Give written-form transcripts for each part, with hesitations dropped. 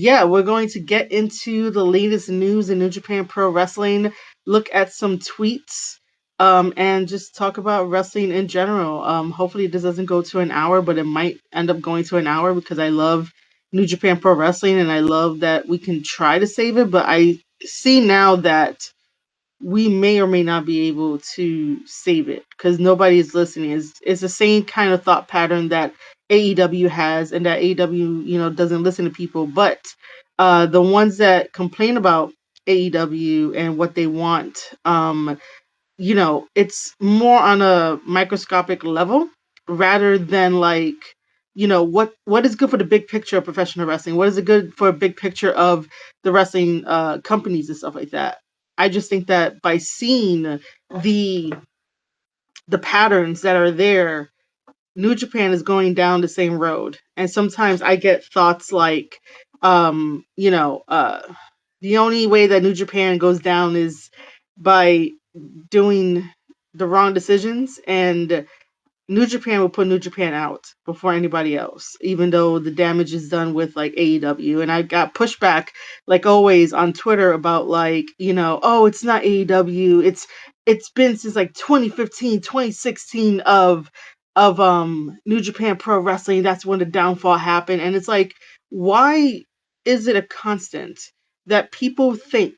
Yeah, we're going to get into the latest news in New Japan Pro Wrestling, look at some tweets, and just talk about wrestling in general. Hopefully, this doesn't go to an hour, but it might end up going to an hour because I love New Japan Pro Wrestling and I love that we can try to save it. But I see now that we may or may not be able to save it because nobody is listening. It's the same kind of thought pattern that AEW has, and that AEW, doesn't listen to people. But the ones that complain about AEW and what they want, it's more on a microscopic level rather than like, what is good for the big picture of professional wrestling? What is it good for a big picture of the wrestling companies and stuff like that? I just think that by seeing the the patterns that are there, New Japan is going down the same road. And sometimes I get thoughts like, um, you know, uh, the only way that New Japan goes down is by doing the wrong decisions, and New Japan will put New Japan out before anybody else, even though the damage is done with like AEW. And I got pushback, like always, on Twitter about like, oh, it's not AEW. It's been since like 2015, 2016 of New Japan Pro Wrestling. That's when the downfall happened. And it's like, why is it a constant that people think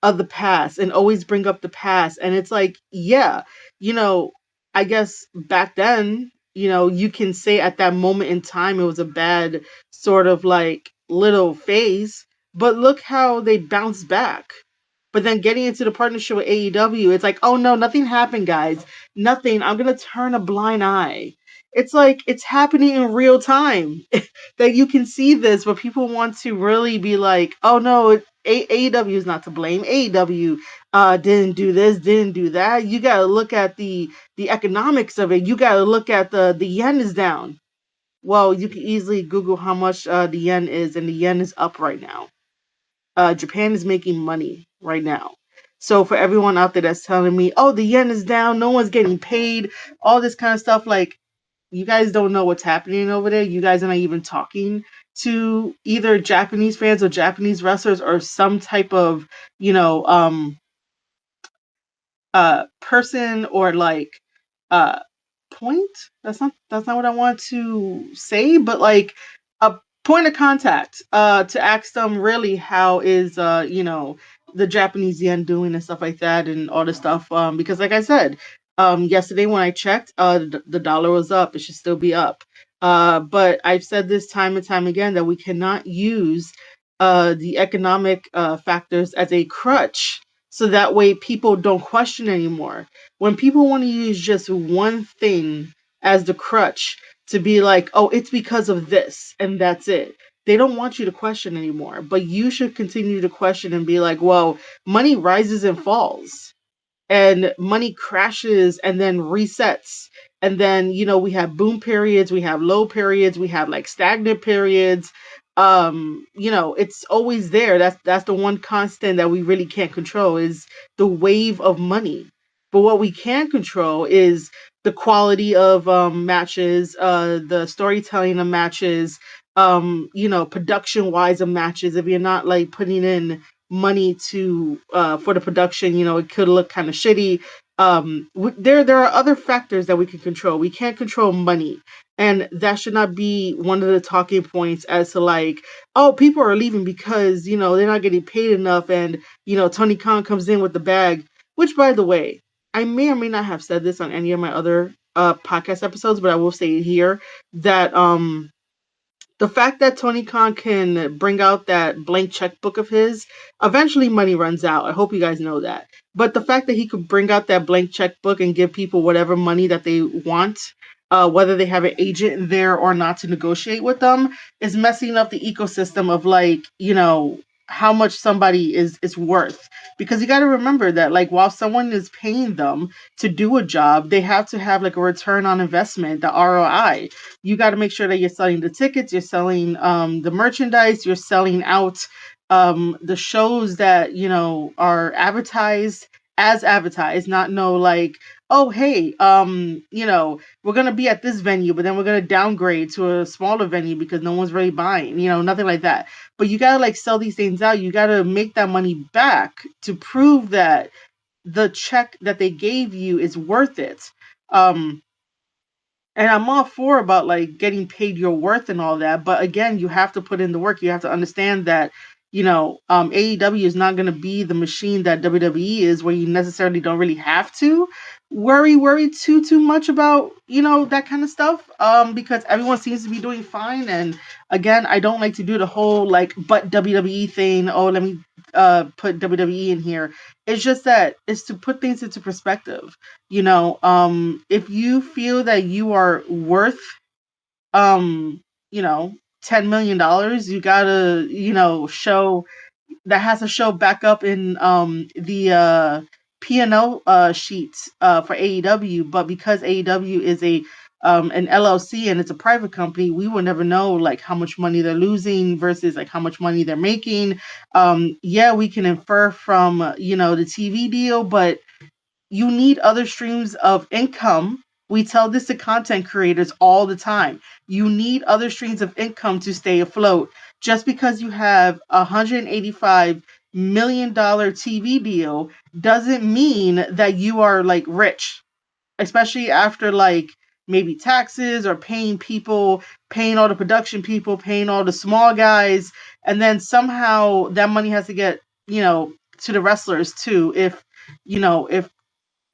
of the past and always bring up the past? And it's like, yeah, you know, I guess back then, you can say at that moment in time it was a bad sort of like little phase, but look how they bounced back. But then getting into the partnership with AEW, it's like, oh no, nothing happened, guys. Nothing. I'm going to turn a blind eye. It's like it's happening in real time that you can see this, but people want to really be like, oh no, AEW is not to blame. AEW didn't do this, didn't do that. You got to look at the economics of it. You got to look at the yen is down. Well, you can easily Google how much the yen is, and the yen is up right now. Japan is making money right now. So for everyone out there that's telling me, oh, the yen is down, no one's getting paid, all this kind of stuff, like you guys don't know what's happening over there. You guys are not even talking to either Japanese fans or Japanese wrestlers or some type of, you know, um, person or like uh point. That's not what I want to say, but like a point of contact to ask them really how is the Japanese yen doing and stuff like that and all this stuff, because like I said, yesterday when I checked, the dollar was up. It should still be up, but I've said this time and time again that we cannot use the economic factors as a crutch so that way people don't question anymore. When people want to use just one thing as the crutch to be like, oh, it's because of this and that's it. They don't want you to question anymore, but you should continue to question and be like, well, money rises and falls and money crashes and then resets. And then, we have boom periods, we have low periods, we have like stagnant periods. It's always there. That's the one constant that we really can't control is the wave of money. But what we can control is the quality of matches, the storytelling of matches, production wise of matches. If you're not like putting in money to for the production, it could look kind of shitty. There are other factors that we can control. We can't control money, and that should not be one of the talking points as to like, oh, people are leaving because they're not getting paid enough, and Tony Khan comes in with the bag. Which, by the way, I may or may not have said this on any of my other podcast episodes, but I will say it here that the fact that Tony Khan can bring out that blank checkbook of his, eventually money runs out. I hope you guys know that. But the fact that he could bring out that blank checkbook and give people whatever money that they want, whether they have an agent there or not to negotiate with them, is messing up the ecosystem of like, how much somebody is worth. Because you got to remember that like while someone is paying them to do a job, they have to have like a return on investment, the ROI. You got to make sure that you're selling the tickets, you're selling the merchandise, you're selling out the shows that are advertised as advertised, not no like oh hey, we're gonna be at this venue, but then we're gonna downgrade to a smaller venue because no one's really buying, nothing like that. But you gotta like sell these things out. You gotta make that money back to prove that the check that they gave you is worth it. Um, and I'm all for about like getting paid your worth and all that, but again, you have to put in the work. You have to understand that AEW is not going to be the machine that WWE is, where you necessarily don't really have to worry too much about that kind of stuff, because everyone seems to be doing fine. And again, I don't like to do the whole like but WWE thing. Oh, let me put WWE in here. It's just that it's to put things into perspective. If you feel that you are worth um you know $10 million, you gotta show that, has to show back up in the P&L sheets for AEW. But because AEW is an LLC and it's a private company, we will never know like how much money they're losing versus like how much money they're making. Yeah, we can infer from the TV deal, but you need other streams of income. We tell this to content creators all the time. You need other streams of income to stay afloat. Just because you have $185 million TV deal doesn't mean that you are like rich, especially after like maybe taxes or paying people, paying all the production people, paying all the small guys, and then somehow that money has to get, to the wrestlers too. If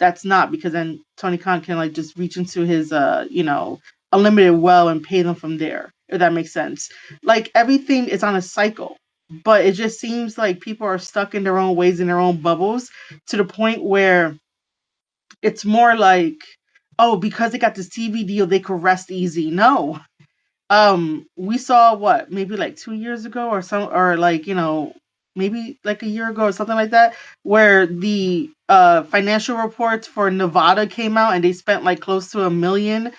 that's not, because then Tony Khan can like just reach into his unlimited well and pay them from there, if that makes sense. Like everything is on a cycle, but it just seems like people are stuck in their own ways, in their own bubbles, to the point where it's more like, oh, because they got this TV deal, they could rest easy. No, we saw what, maybe like 2 years ago or some, or like maybe like a year ago or something like that, where the financial reports for Nevada came out and they spent like close to $1 million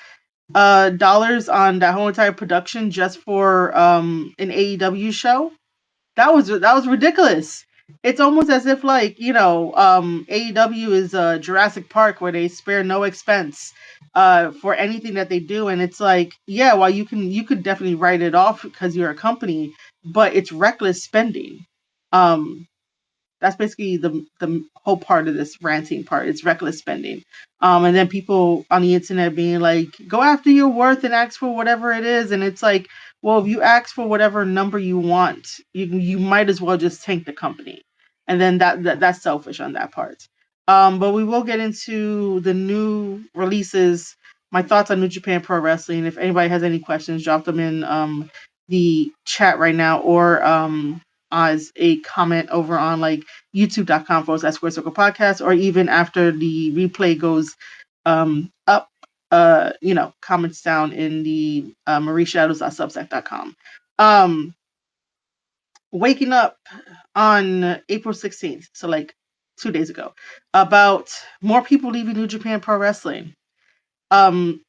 on that whole entire production just for an AEW show. That was ridiculous. It's almost as if like AEW is Jurassic Park, where they spare no expense for anything that they do. And it's like, yeah, well, you could definitely write it off because you're a company, but it's reckless spending. Um, that's basically the whole part of this ranting part. It's reckless spending. And then people on the internet being like, go after your worth and ask for whatever it is. And it's like, well, if you ask for whatever number you want, you might as well just tank the company. And then that's selfish on that part. But we will get into the new releases, my thoughts on New Japan Pro Wrestling. If anybody has any questions, drop them in the chat right now, or as a comment over on like youtube.com/Square Circle Podcast, or even after the replay goes up, comments down in the marieshadows.substack.com. Waking up on April 16th, so like 2 days ago, about more people leaving New Japan Pro Wrestling. Learning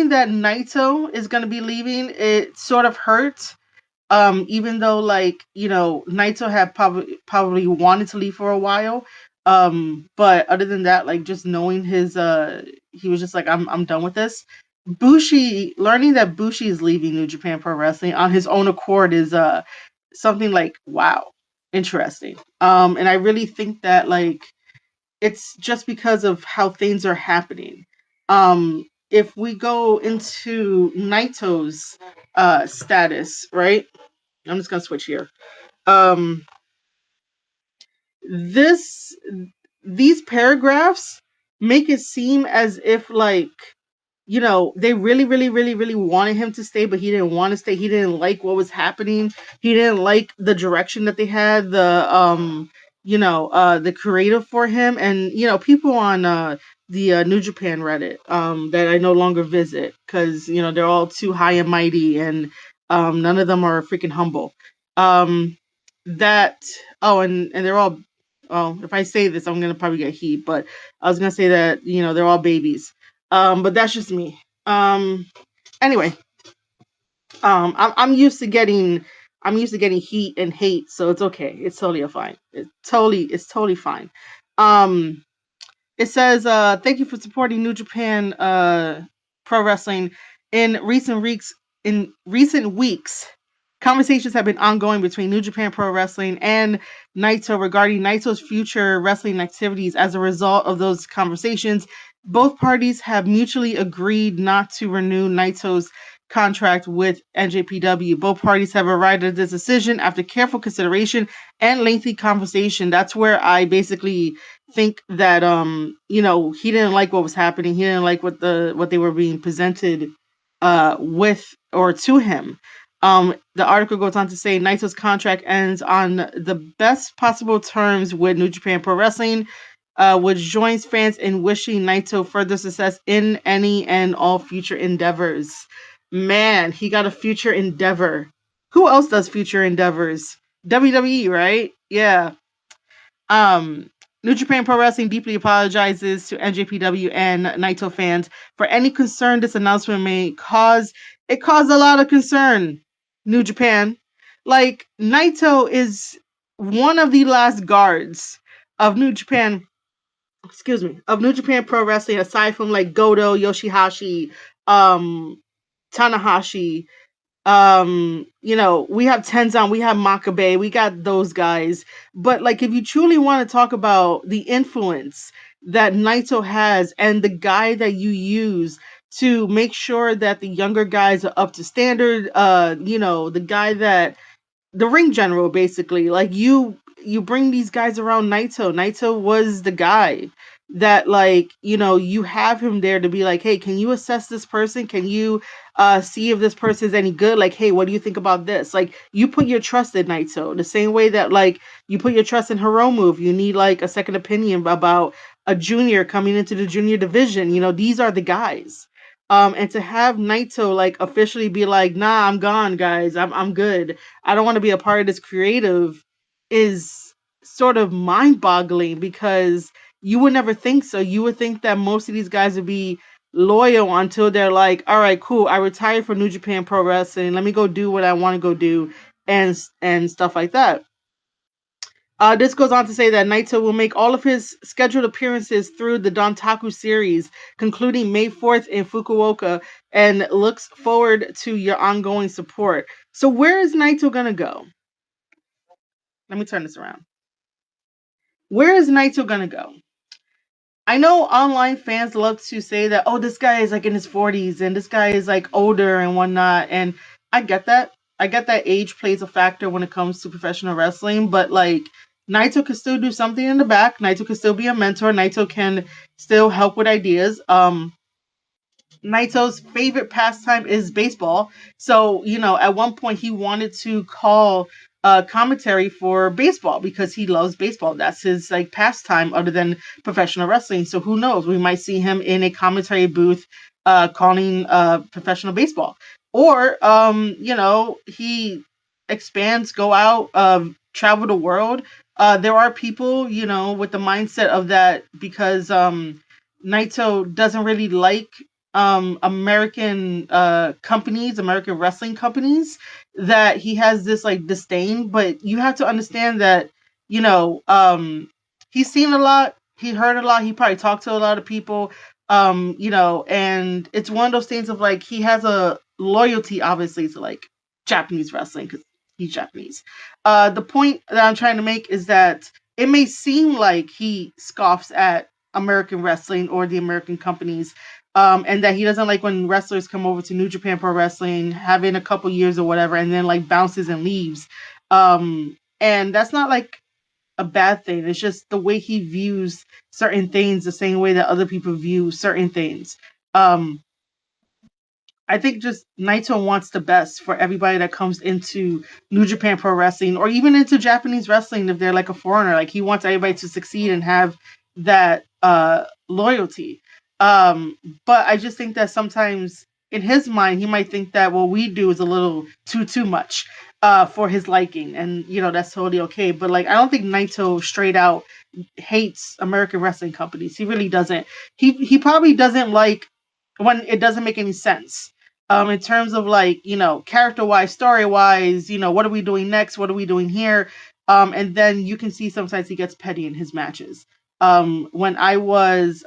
that Naito is going to be leaving, it sort of hurts. Even though like Naito had probably wanted to leave for a while, but other than that, like just knowing his he was just like, I'm done with this. Bushi, learning that Bushi is leaving New Japan Pro Wrestling on his own accord is something like, wow, interesting. And I really think that like it's just because of how things are happening. If we go into Naito's status, right? I'm just gonna switch here. Um, this these paragraphs make it seem as if like they really, really, really, really wanted him to stay, but he didn't want to stay. He didn't like what was happening. He didn't like the direction that they had, the creative for him. And people on the New Japan Reddit that I no longer visit, because they're all too high and mighty, and none of them are freaking humble. That and they're all, well, if I say this, I'm gonna probably get heat, but I was gonna say that they're all babies. But that's just me. Anyway, I'm used to getting heat and hate, so it's okay. It's totally fine. It's totally fine. Um, It says, "Thank you for supporting New Japan Pro Wrestling. In recent weeks, conversations have been ongoing between New Japan Pro Wrestling and Naito regarding Naito's future wrestling activities. As a result of those conversations, both parties have mutually agreed not to renew Naito's contract with NJPW. Both parties have arrived at this decision after careful consideration and lengthy conversation." That's where I basically think that he didn't like what was happening. He didn't like what they were being presented with or to him. The article goes on to say Naito's contract ends on the best possible terms with New Japan Pro Wrestling, which joins fans in wishing Naito further success in any and all future endeavors. Man, he got a future endeavor. Who else does future endeavors? WWE, right? Yeah. Um, New Japan Pro Wrestling deeply apologizes to NJPW and Naito fans for any concern this announcement may cause. It caused a lot of concern. New Japan, like Naito is one of the last guards of New Japan. Excuse me, of New Japan Pro Wrestling, aside from like Goto, Yoshihashi, um, Tanahashi, we have Tenzan, we have Makabe, we got those guys. But like if you truly want to talk about the influence that Naito has and the guy that you use to make sure that the younger guys are up to standard, the guy that the ring general basically, like you bring these guys around Naito was the guy that, like, you have him there to be like, hey, can you assess this person, can you see if this person is any good, like, hey, what do you think about this? Like, you put your trust in Naito the same way that, like, you put your trust in Hiromu if you need like a second opinion about a junior coming into the junior division. These are the guys. And to have Naito like officially be like, nah, I'm gone, guys, I'm good, I don't want to be a part of this creative, is sort of mind boggling, because you would never think so. You would think that most of these guys would be loyal until they're like, all right, cool, I retired from New Japan Pro Wrestling. Let me go do what I want to go do, and stuff like that. This goes on to say that Naito will make all of his scheduled appearances through the Dontaku series, concluding May 4th in Fukuoka, and looks forward to your ongoing support. So where is Naito gonna go? Let me turn this around. Where is Naito gonna go? I know online fans love to say that, oh, this guy is like in his 40s and this guy is like older and whatnot. And I get that. I get that age plays a factor when it comes to professional wrestling, but like Naito could still do something in the back. Naito could still be a mentor. Naito can still help with ideas. Naito's favorite pastime is baseball. So, at one point he wanted to call commentary for baseball because he loves baseball. That's his like pastime other than professional wrestling. So who knows? We might see him in a commentary booth calling professional baseball. Or he expands, go out, travel the world. There are people, with the mindset of that, because Naito doesn't really like American companies, American wrestling companies, that he has this like disdain. But you have to understand that, you know, um, he's seen a lot, he heard a lot, he probably talked to a lot of people, and it's one of those things of like he has a loyalty obviously to like Japanese wrestling because he's Japanese. The point that I'm trying to make is that it may seem like he scoffs at American wrestling or the American companies, and that he doesn't like when wrestlers come over to New Japan Pro Wrestling, having a couple years or whatever, and then like bounces and leaves. And that's not like a bad thing. It's just the way he views certain things, the same way that other people view certain things. Um, I think just Naito wants the best for everybody that comes into New Japan Pro Wrestling or even into Japanese wrestling if they're like a foreigner. Like he wants everybody to succeed and have that loyalty. Um, but I just think that sometimes in his mind he might think that what we do is a little too much for his liking, and that's totally okay. But like I don't think Naito straight out hates American wrestling companies. He really doesn't. He probably doesn't like when it doesn't make any sense, in terms of like character wise, story wise, what are we doing next, what are we doing here, and then you can see sometimes he gets petty in his matches. when I was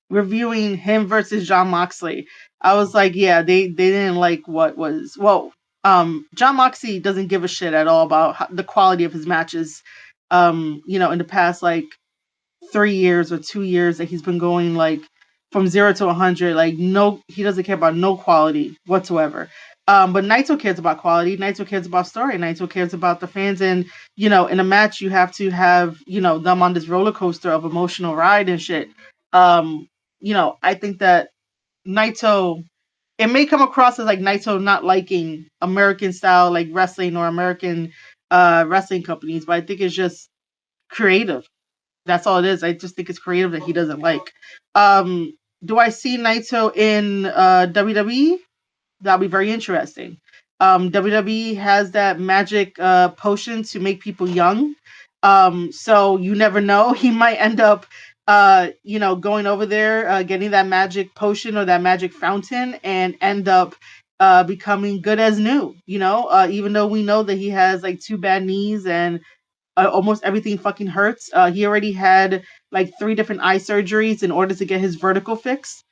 reviewing him versus John Moxley. I was like, yeah, they didn't like what was John Moxley doesn't give a shit at all about the quality of his matches. In the past like 3 years or 2 years that he's been going like from 0 to 100, like no, he doesn't care about no quality whatsoever. But Naito cares about quality. Naito cares about story. Naito cares about the fans, and in a match you have to have them on this roller coaster of emotional ride and shit. I think that Naito, it may come across as like Naito not liking American style like wrestling or American wrestling companies, but I think it's just creative. That's all it is. I just think it's creative that he doesn't like. Um, do I see Naito in WWE? That'll be very interesting. WWE has that magic potion to make people young. So you never know. He might end up, going over there, getting that magic potion or that magic fountain, and end up becoming good as new. Even though we know that he has like two bad knees and almost everything fucking hurts. He already had like 3 different eye surgeries in order to get his vertigo fixed.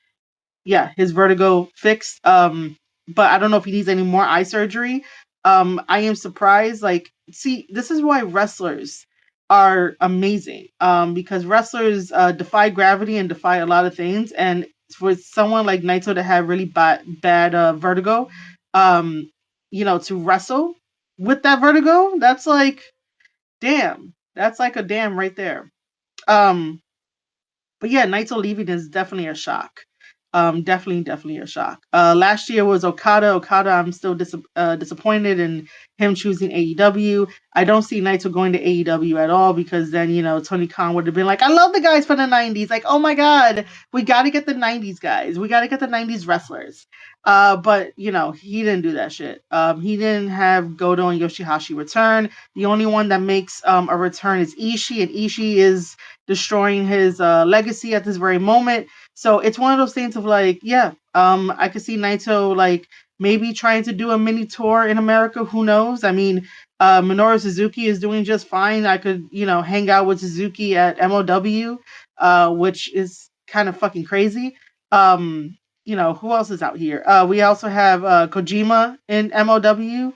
Yeah, his vertigo fixed. But I don't know if he needs any more eye surgery. I am surprised. Like, see, this is why wrestlers are amazing. Because wrestlers defy gravity and defy a lot of things. And for someone like Naito to have really bad vertigo, to wrestle with that vertigo, that's like, damn. That's like a damn right there. Um, but yeah, Naito leaving is definitely a shock. Definitely a shock. Last year was Okada. Okada, I'm still disappointed in him choosing AEW. I don't see Naito going to AEW at all because then, Tony Khan would have been like, I love the guys from the 90s. Like, oh my God, we got to get the 90s guys. We got to get the 90s wrestlers. But, he didn't do that shit. He didn't have Goto and Yoshihashi return. The only one that makes a return is Ishii, and Ishii is destroying his legacy at this very moment. So it's one of those things of like, yeah, I could see Naito like maybe trying to do a mini tour in America. Who knows? I mean, Minoru Suzuki is doing just fine. I could, hang out with Suzuki at MOW, which is kind of fucking crazy. Who else is out here? We also have Kojima in MOW.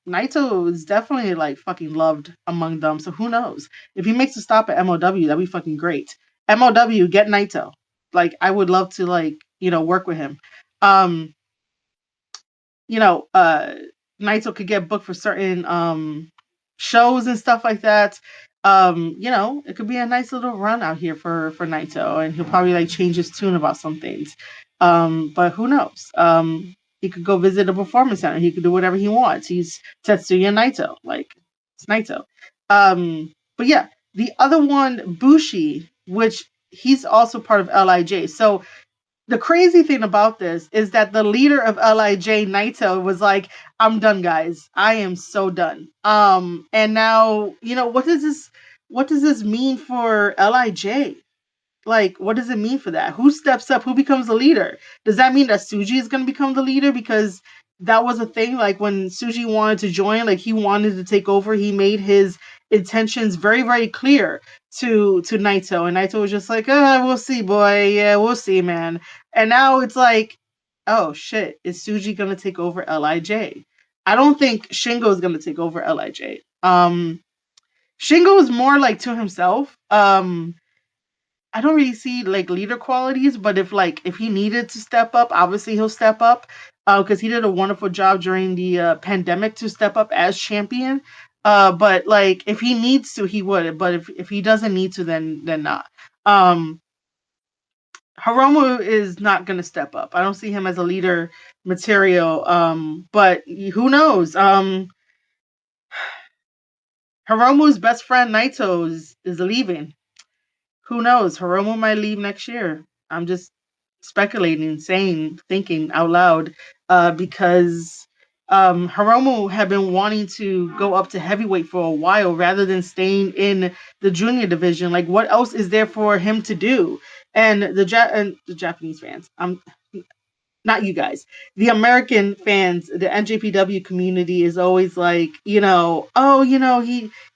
Naito is definitely like fucking loved among them. So who knows? If he makes a stop at MOW, that'd be fucking great. MOW, get Naito. Like, I would love to like, work with him. Um, you know, uh Naito could get booked for certain shows and stuff like that. It could be a nice little run out here for Naito, and he'll probably like change his tune about some things. But who knows? He could go visit a performance center. He could do whatever he wants. He's Tetsuya Naito. Like, it's Naito. But yeah, the other one, Bushi, which he's also part of LIJ. So the crazy thing about this is that the leader of LIJ, Naito, was like, I'm done, guys. I am so done. And now, what does this mean for LIJ? Like, what does it mean for that? Who steps up? Who becomes the leader? Does that mean that Suji is going to become the leader? Because that was a thing. Like, when Suji wanted to join, like, he wanted to take over. He made his intentions very, very clear to Naito. And Naito was just like, we'll see, boy. Yeah, we'll see, man. And now it's like, oh, shit. Is Suji going to take over LIJ? I don't think Shingo is going to take over LIJ. Shingo is more like to himself. I don't really see like leader qualities, but if he needed to step up, obviously he'll step up because he did a wonderful job during the pandemic to step up as champion. But like if he needs to, he would. But if he doesn't need to, then not. Um, Hiromu is not going to step up. I don't see him as a leader material. But who knows? Hiromu's best friend Naito is leaving. Who knows? Hiromu might leave next year. I'm just speculating, thinking out loud, because Hiromu had been wanting to go up to heavyweight for a while rather than staying in the junior division. Like, what else is there for him to do? And the Japanese fans, not you guys, the American fans, the NJPW community is always like, oh,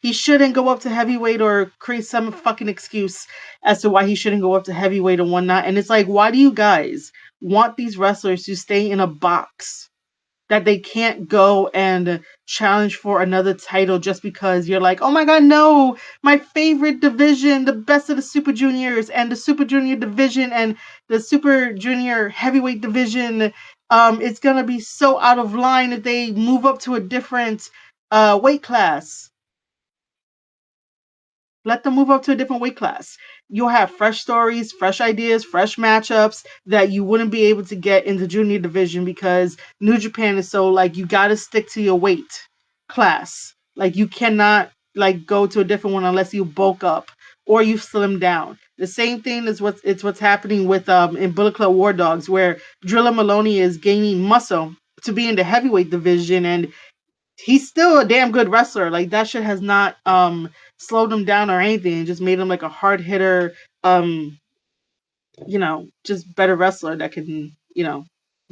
he shouldn't go up to heavyweight or create some fucking excuse as to why he shouldn't go up to heavyweight and whatnot. And it's like, why do you guys want these wrestlers to stay in a box that they can't go and challenge for another title just because you're like, oh my god, no, my favorite division, the best of the Super Juniors and the Super Junior division and the Super Junior heavyweight division, it's gonna be so out of line if they move up to a different weight class. Let them move up to a different weight class. You'll have fresh stories, fresh ideas, fresh matchups that you wouldn't be able to get in the junior division because New Japan is so like you got to stick to your weight class. Like you cannot like go to a different one unless you bulk up or you slim down. The same thing is what's happening with in Bullet Club War Dogs where Drilla Maloney is gaining muscle to be in the heavyweight division and he's still a damn good wrestler. Like that shit has not slowed him down or anything. It just made him like a hard hitter, just better wrestler that can,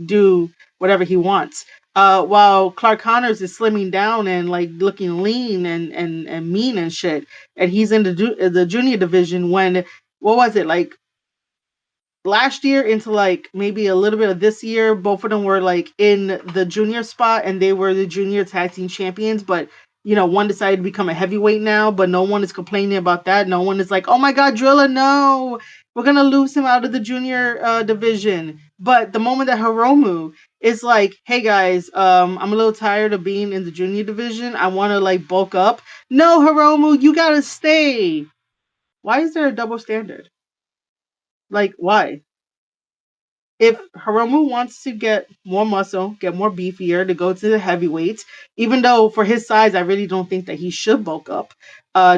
do whatever he wants. While Clark Connors is slimming down and like looking lean and mean and shit, and he's in the junior division when what was it like last year into like maybe a little bit of this year, both of them were like in the junior spot and they were the junior tag team champions. But one decided to become a heavyweight now, but no one is complaining about that. No one is like, oh my god, Drilla, no, we're gonna lose him out of the junior division. But the moment that Hiromu is like, hey guys, I'm a little tired of being in the junior division. I want to like bulk up. No, Hiromu, you gotta stay. Why is there a double standard? Like, why? If Hiromu wants to get more muscle, get more beefier, to go to the heavyweights, even though for his size, I really don't think that he should bulk up,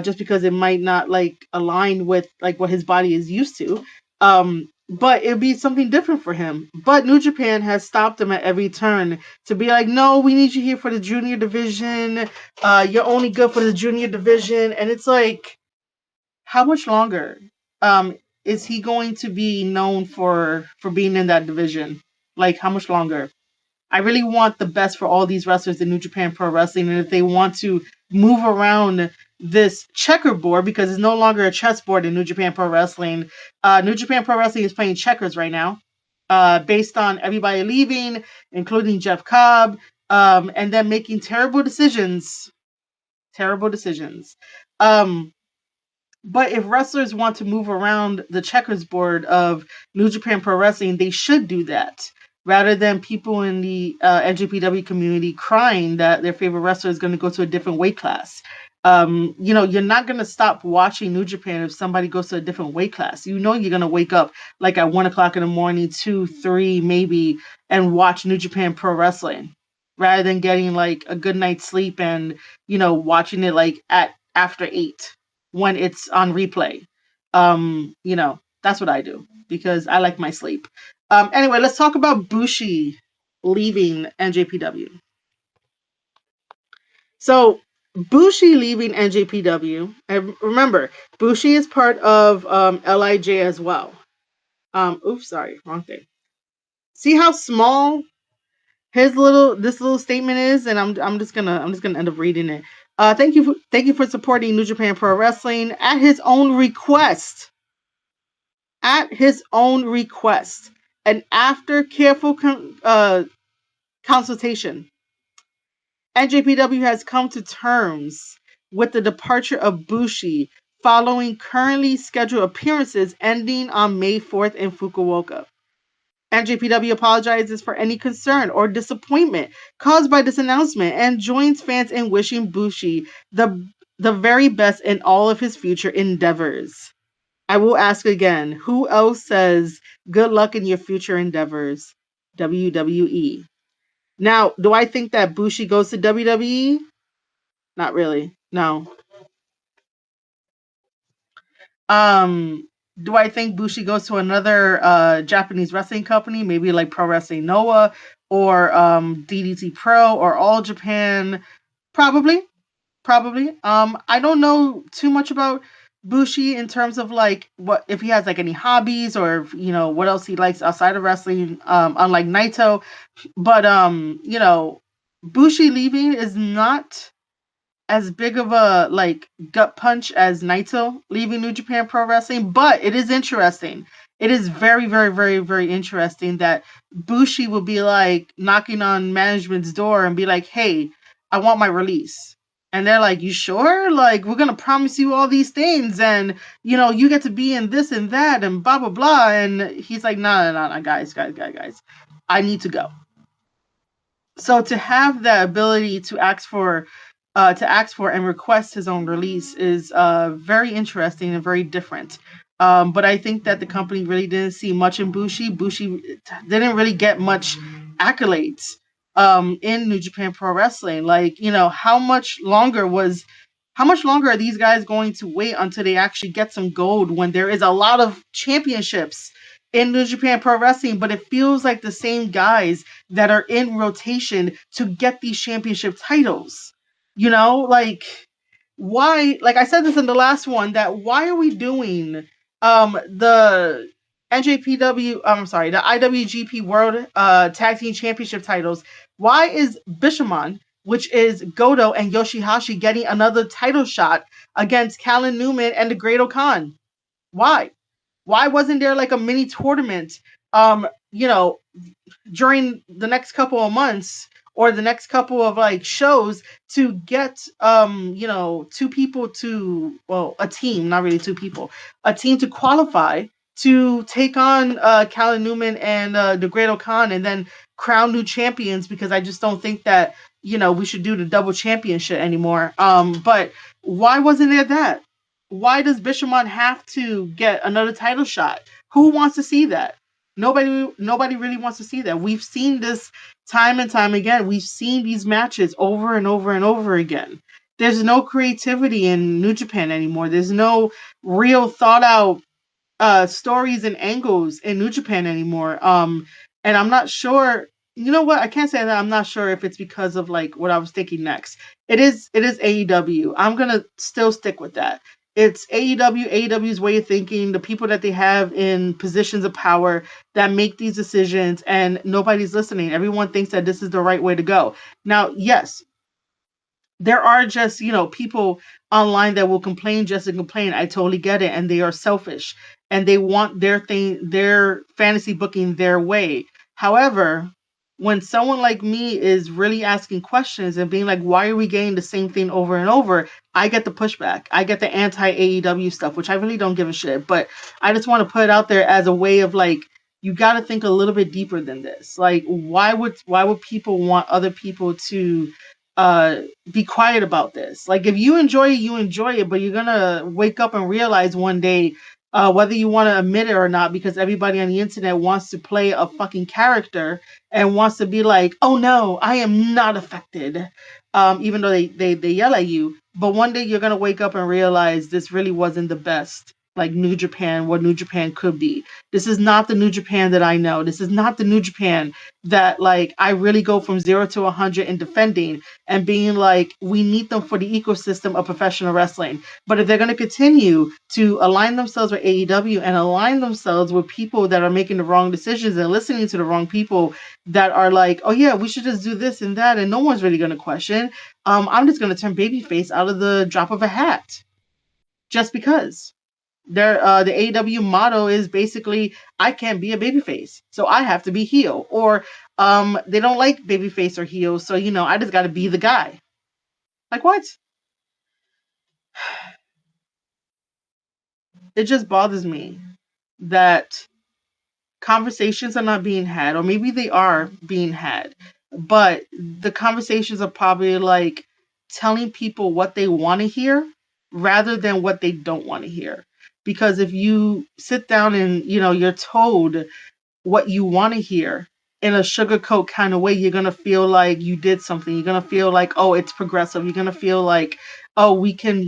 just because it might not like align with like what his body is used to. But it'd be something different for him. But New Japan has stopped him at every turn to be like, no, we need you here for the junior division. You're only good for the junior division, and it's like, how much longer is he going to be known for being in that division? Like how much longer? I really want the best for all these wrestlers in New Japan Pro Wrestling, and if they want to move around this checkerboard because it's no longer a chessboard in New Japan Pro Wrestling. New Japan Pro Wrestling is playing checkers right now, based on everybody leaving, including Jeff Cobb, and then making terrible decisions. Terrible decisions. Um, but if wrestlers want to move around the checkers board of New Japan Pro Wrestling, they should do that rather than people in the NJPW community crying that their favorite wrestler is going to go to a different weight class. You're not going to stop watching New Japan if somebody goes to a different weight class. You know, you're going to wake up like at 1 o'clock in the morning, 2, 3, maybe, and watch New Japan Pro Wrestling rather than getting like a good night's sleep and, watching it like at after 8 when it's on replay. That's what I do because I like my sleep. Anyway, let's talk about Bushi leaving NJPW. So Bushi leaving NJPW, and remember, Bushi is part of LIJ as well. Oops, sorry, wrong thing. See how small this little statement is, and I'm just gonna end up reading it. Thank you for supporting New Japan Pro Wrestling at his own request. At his own request, and after careful consultation, NJPW has come to terms with the departure of Bushi following currently scheduled appearances ending on May 4th in Fukuoka. NJPW apologizes for any concern or disappointment caused by this announcement and joins fans in wishing Bushi the very best in all of his future endeavors. I will ask again, who else says good luck in your future endeavors? WWE. Now, do I think that Bushi goes to WWE? Not really. No. Do I think Bushi goes to another Japanese wrestling company, maybe like Pro Wrestling Noah or DDT Pro or All Japan? Probably. Probably. I don't know too much about Bushi in terms of like what if he has like any hobbies or what else he likes outside of wrestling, unlike Naito. But Bushi leaving is not as big of a like gut punch as Naito leaving New Japan Pro Wrestling, but it is interesting. It is very, very, very, very interesting that Bushi will be like knocking on management's door and be like, "Hey, I want my release." And they're like, "You sure? Like, we're gonna promise you all these things, and you get to be in this and that, and blah blah blah." And he's like, "No, no, no, no, guys, I need to go." So to have that ability to ask for and request his own release is very interesting and very different. But I think that the company really didn't see much in Bushi. Bushi didn't really get much accolades in New Japan Pro Wrestling. Like, how much longer are these guys going to wait until they actually get some gold when there is a lot of championships in New Japan Pro Wrestling, but it feels like the same guys that are in rotation to get these championship titles. Like, why, like I said this in the last one, that why are we doing the NJPW, I'm sorry, the IWGP World Tag Team Championship titles? Why is Bishamon, which is Goto and Yoshihashi, getting another title shot against Callan Newman and the Great Khan? Why? Why wasn't there like a mini tournament um you know during the next couple of months or the next couple of like shows to get two people to, well, a team, not really two people, a team to qualify to take on Callan Newman and the Great Khan, and then crown new champions, because I just don't think that we should do the double championship anymore. But why wasn't there that? Why does Bishamon have to get another title shot? Who wants to see that? Nobody really wants to see that. We've seen this time and time again. We've seen these matches over and over and over again. There's no creativity in New Japan anymore. There's no real thought out stories and angles in New Japan anymore. And I'm not sure. You know what? I can't say that. I'm not sure if it's because of like what I was thinking next. It is AEW. I'm gonna still stick with that. It's AEW, AEW's way of thinking, the people that they have in positions of power that make these decisions, and nobody's listening. Everyone thinks that this is the right way to go. Now, yes, there are just people online that will complain just to complain. I totally get it, and they are selfish and they want their fantasy booking their way. However, when someone like me is really asking questions and being like, why are we getting the same thing over and over, I get the pushback. I get the anti AEW stuff, which I really don't give a shit, but I just want to put it out there as a way of like, you got to think a little bit deeper than this. Like, why would people want other people to be quiet about this? Like, if you enjoy it, you enjoy it, but you're gonna wake up and realize one day, whether you want to admit it or not, because everybody on the internet wants to play a fucking character and wants to be like, oh no, I am not affected, even though they yell at you. But one day you're gonna wake up and realize this really wasn't the best, like New Japan, what New Japan could be. This is not the New Japan that I know. This is not the New Japan that like I really go from 0 to 100 in defending and being like, we need them for the ecosystem of professional wrestling. But if they're going to continue to align themselves with AEW and align themselves with people that are making the wrong decisions and listening to the wrong people that are like, oh yeah, we should just do this and that, and no one's really going to question, I'm just going to turn babyface out of the drop of a hat just because. The AEW motto is basically, I can't be a babyface, so I have to be heel. Or they don't like babyface or heel, so I just got to be the guy. Like, what? It just bothers me that conversations are not being had, or maybe they are being had, but the conversations are probably like telling people what they want to hear rather than what they don't want to hear. Because if you sit down and you're told what you want to hear in a sugarcoat kind of way, you're going to feel like you did something. You're going to feel like, oh, it's progressive. You're going to feel like, oh, we can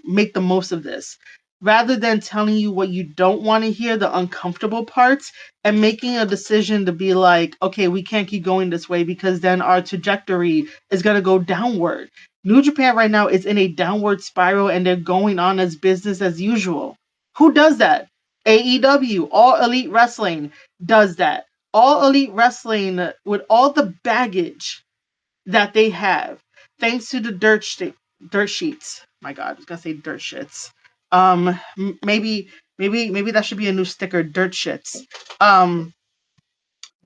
make the most of this. rather than telling you what you don't want to hear, the uncomfortable parts, and making a decision to be like, okay, we can't keep going this way because then our trajectory is going to go downward. New Japan right now is in a downward spiral and they're going on as business as usual. Who does that? AEW, All Elite Wrestling, does that. All Elite Wrestling, with all the baggage that they have, thanks to the dirt sheets. My God, I was gonna say dirt shits. Maybe that should be a new sticker, dirt shits. Um,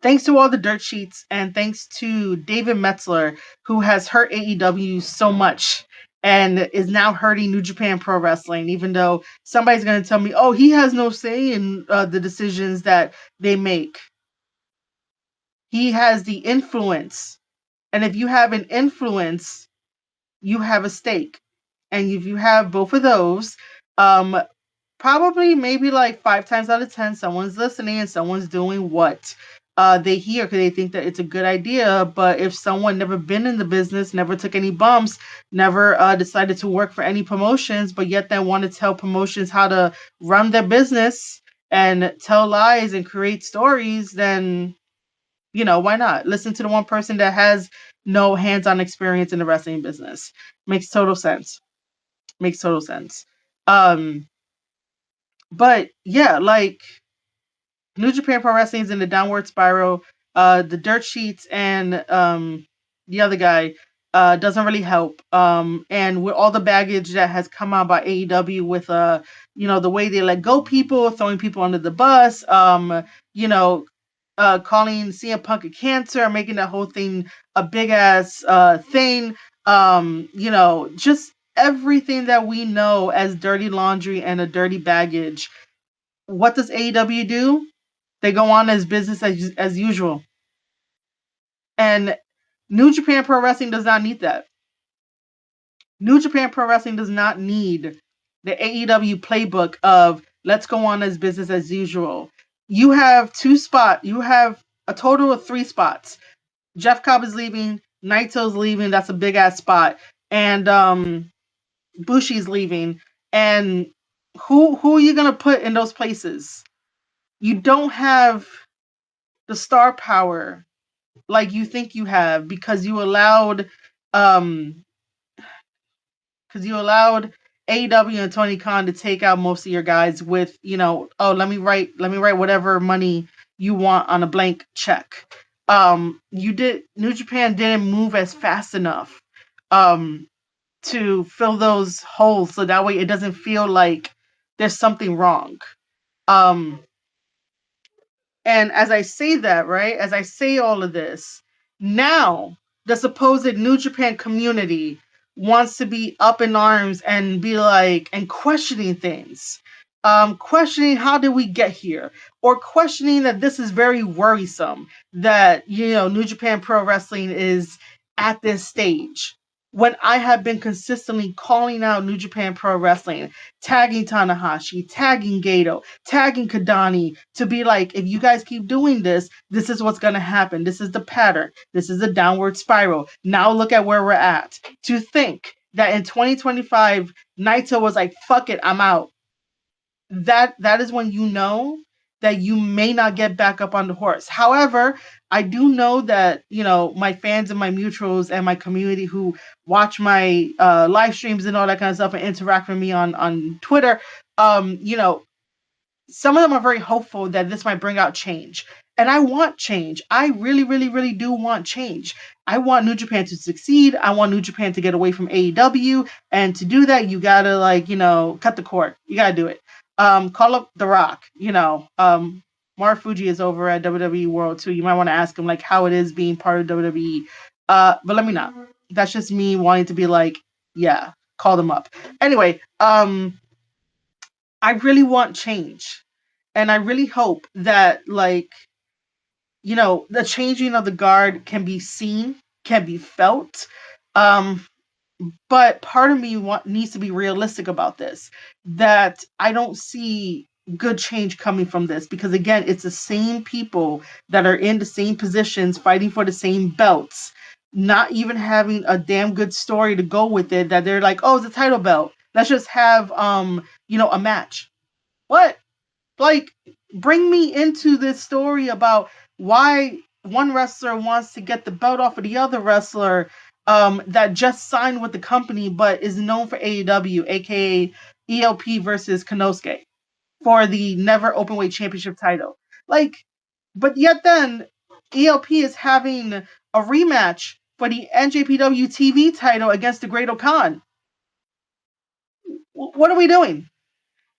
Thanks to all the dirt sheets and thanks to David Metzler, who has hurt AEW so much and is now hurting New Japan Pro Wrestling, even though somebody's going to tell me, oh, he has no say in the decisions that they make. He has the influence. And if you have an influence, you have a stake. And if you have both of those, um, probably maybe like 5 times out of 10, someone's listening and someone's doing what they hear because they think that it's a good idea. But if someone never been in the business, never took any bumps, never decided to work for any promotions, but yet they want to tell promotions how to run their business and tell lies and create stories, then why not? Listen to the one person that has no hands-on experience in the wrestling business. Makes total sense. Makes total sense. Um, but yeah, like New Japan Pro Wrestling is in the downward spiral. The dirt sheets and the other guy doesn't really help. And with all the baggage that has come out by AEW with the way they let go people, throwing people under the bus, calling CM Punk a cancer, making that whole thing a big ass thing. Just everything that we know as dirty laundry and a dirty baggage. What does AEW do? They go on as business as usual. And New Japan Pro Wrestling does not need that. New Japan Pro Wrestling does not need the AEW playbook of let's go on as business as usual. You have you have a total of 3 spots. Jeff Cobb is leaving, Naito's leaving, that's a big ass spot. And Bushi's leaving. And who are you gonna put in those places? You don't have the star power like you think you have because you allowed um AEW and Tony Khan to take out most of your guys with, let me write whatever money you want on a blank check. New Japan didn't move as fast enough to fill those holes so that way it doesn't feel like there's something wrong. And as I say that, right, as I say all of this, now the supposed New Japan community wants to be up in arms and be like, and questioning things. Questioning how did we get here? Or questioning that this is very worrisome that, New Japan Pro Wrestling is at this stage. When I have been consistently calling out New Japan Pro Wrestling, tagging Tanahashi, tagging Gato, tagging Kadani to be like, if you guys keep doing this, this is what's going to happen. This is the pattern. This is the downward spiral. Now look at where we're at. To think that in 2025, Naito was like, fuck it, I'm out. That is when you know that you may not get back up on the horse. However, I do know that, my fans and my mutuals and my community who watch my live streams and all that kind of stuff and interact with me on Twitter, some of them are very hopeful that this might bring out change. And I want change. I really, really, really do want change. I want New Japan to succeed. I want New Japan to get away from AEW. And to do that, you gotta cut the cord. You gotta do it. Call up The Rock. Marufuji is over at WWE World too. You might want to ask him how it is being part of WWE. But let me not. That's just me wanting to be like, yeah, call them up. Anyway, I really want change. And I really hope that the changing of the guard can be seen, can be felt. But part of me needs to be realistic about this, that I don't see good change coming from this because again, it's the same people that are in the same positions fighting for the same belts, not even having a damn good story to go with it, that they're like, oh, it's a title belt. Let's just have a match. What? Like, bring me into this story about why one wrestler wants to get the belt off of the other wrestler that just signed with the company but is known for AEW, aka ELP versus Konosuke, for the never openweight championship title. Like, but yet then ELP is having a rematch for the NJPW TV title against the Great Khan. What are we doing?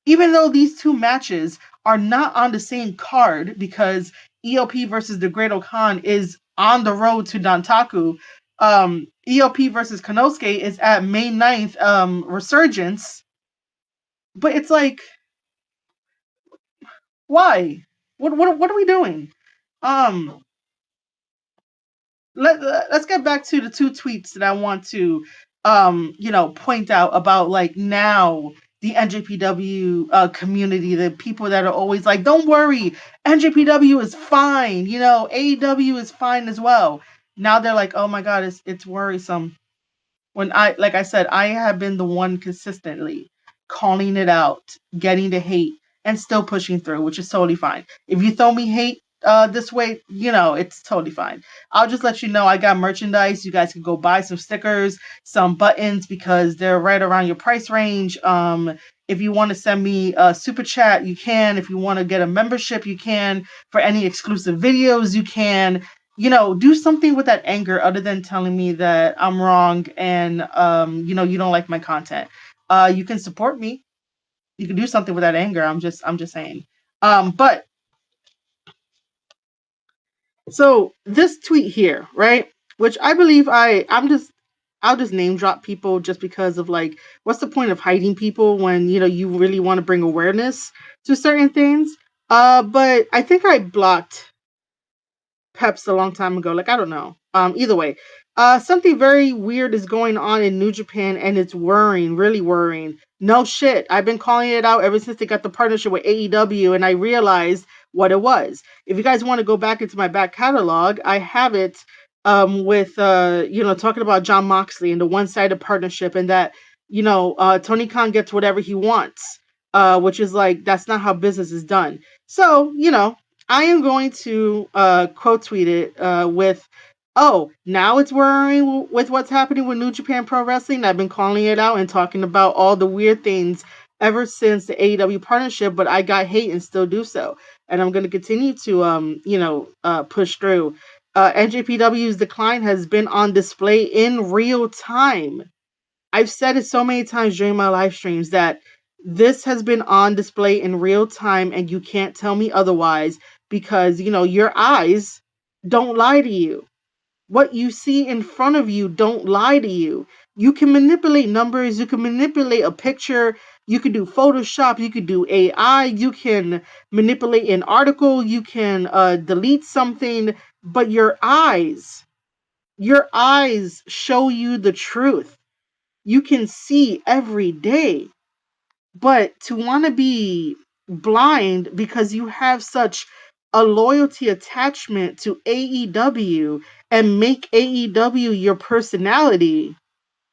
Even though these two matches are not on the same card because ELP versus the Great Khan is on the road to Dantaku, ELP versus Konosuke is at May 9th, Resurgence. But it's like, why? What are we doing? Um, let's get back to the two tweets that I want to point out about, like, now the NJPW community, the people that are always like, don't worry, NJPW is fine, AEW is fine as well. Now they're like, oh my god, it's worrisome. When like I said, I have been the one consistently calling it out, getting the hate, and still pushing through, which is totally fine. If you throw me hate this way, it's totally fine. I'll just let you know I got merchandise. You guys can go buy some stickers, some buttons, because they're right around your price range. If you want to send me a super chat, you can. If you want to get a membership, you can. For any exclusive videos, you can. Do something with that anger other than telling me that I'm wrong and you don't like my content. You can support me. You can do something with that anger. I'm just saying. But so this tweet here, right? Which I believe I'll just name drop people just because of, like, what's the point of hiding people when you really want to bring awareness to certain things? But I think I blocked Peps a long time ago. Like, I don't know. Either way, something very weird is going on in New Japan, and it's worrying, really worrying. No shit. I've been calling it out ever since they got the partnership with AEW, and I realized what it was. If you guys want to go back into my back catalog, I have it with talking about John Moxley and the one-sided partnership, and that Tony Khan gets whatever he wants, which is like, that's not how business is done. So I am going to quote tweet it with, oh, now it's worrying with what's happening with New Japan Pro Wrestling. I've been calling it out and talking about all the weird things ever since the AEW partnership, but I got hate and still do so. And I'm going to continue to, push through. NJPW's decline has been on display in real time. I've said it so many times during my live streams that this has been on display in real time, and you can't tell me otherwise, because your eyes don't lie to you. What you see in front of you don't lie to you. You can manipulate numbers, you can manipulate a picture, you can do Photoshop, you can do AI, you can manipulate an article, you can delete something, but your eyes show you the truth. You can see every day. But to want to be blind because you have such a loyalty attachment to AEW and make AEW your personality,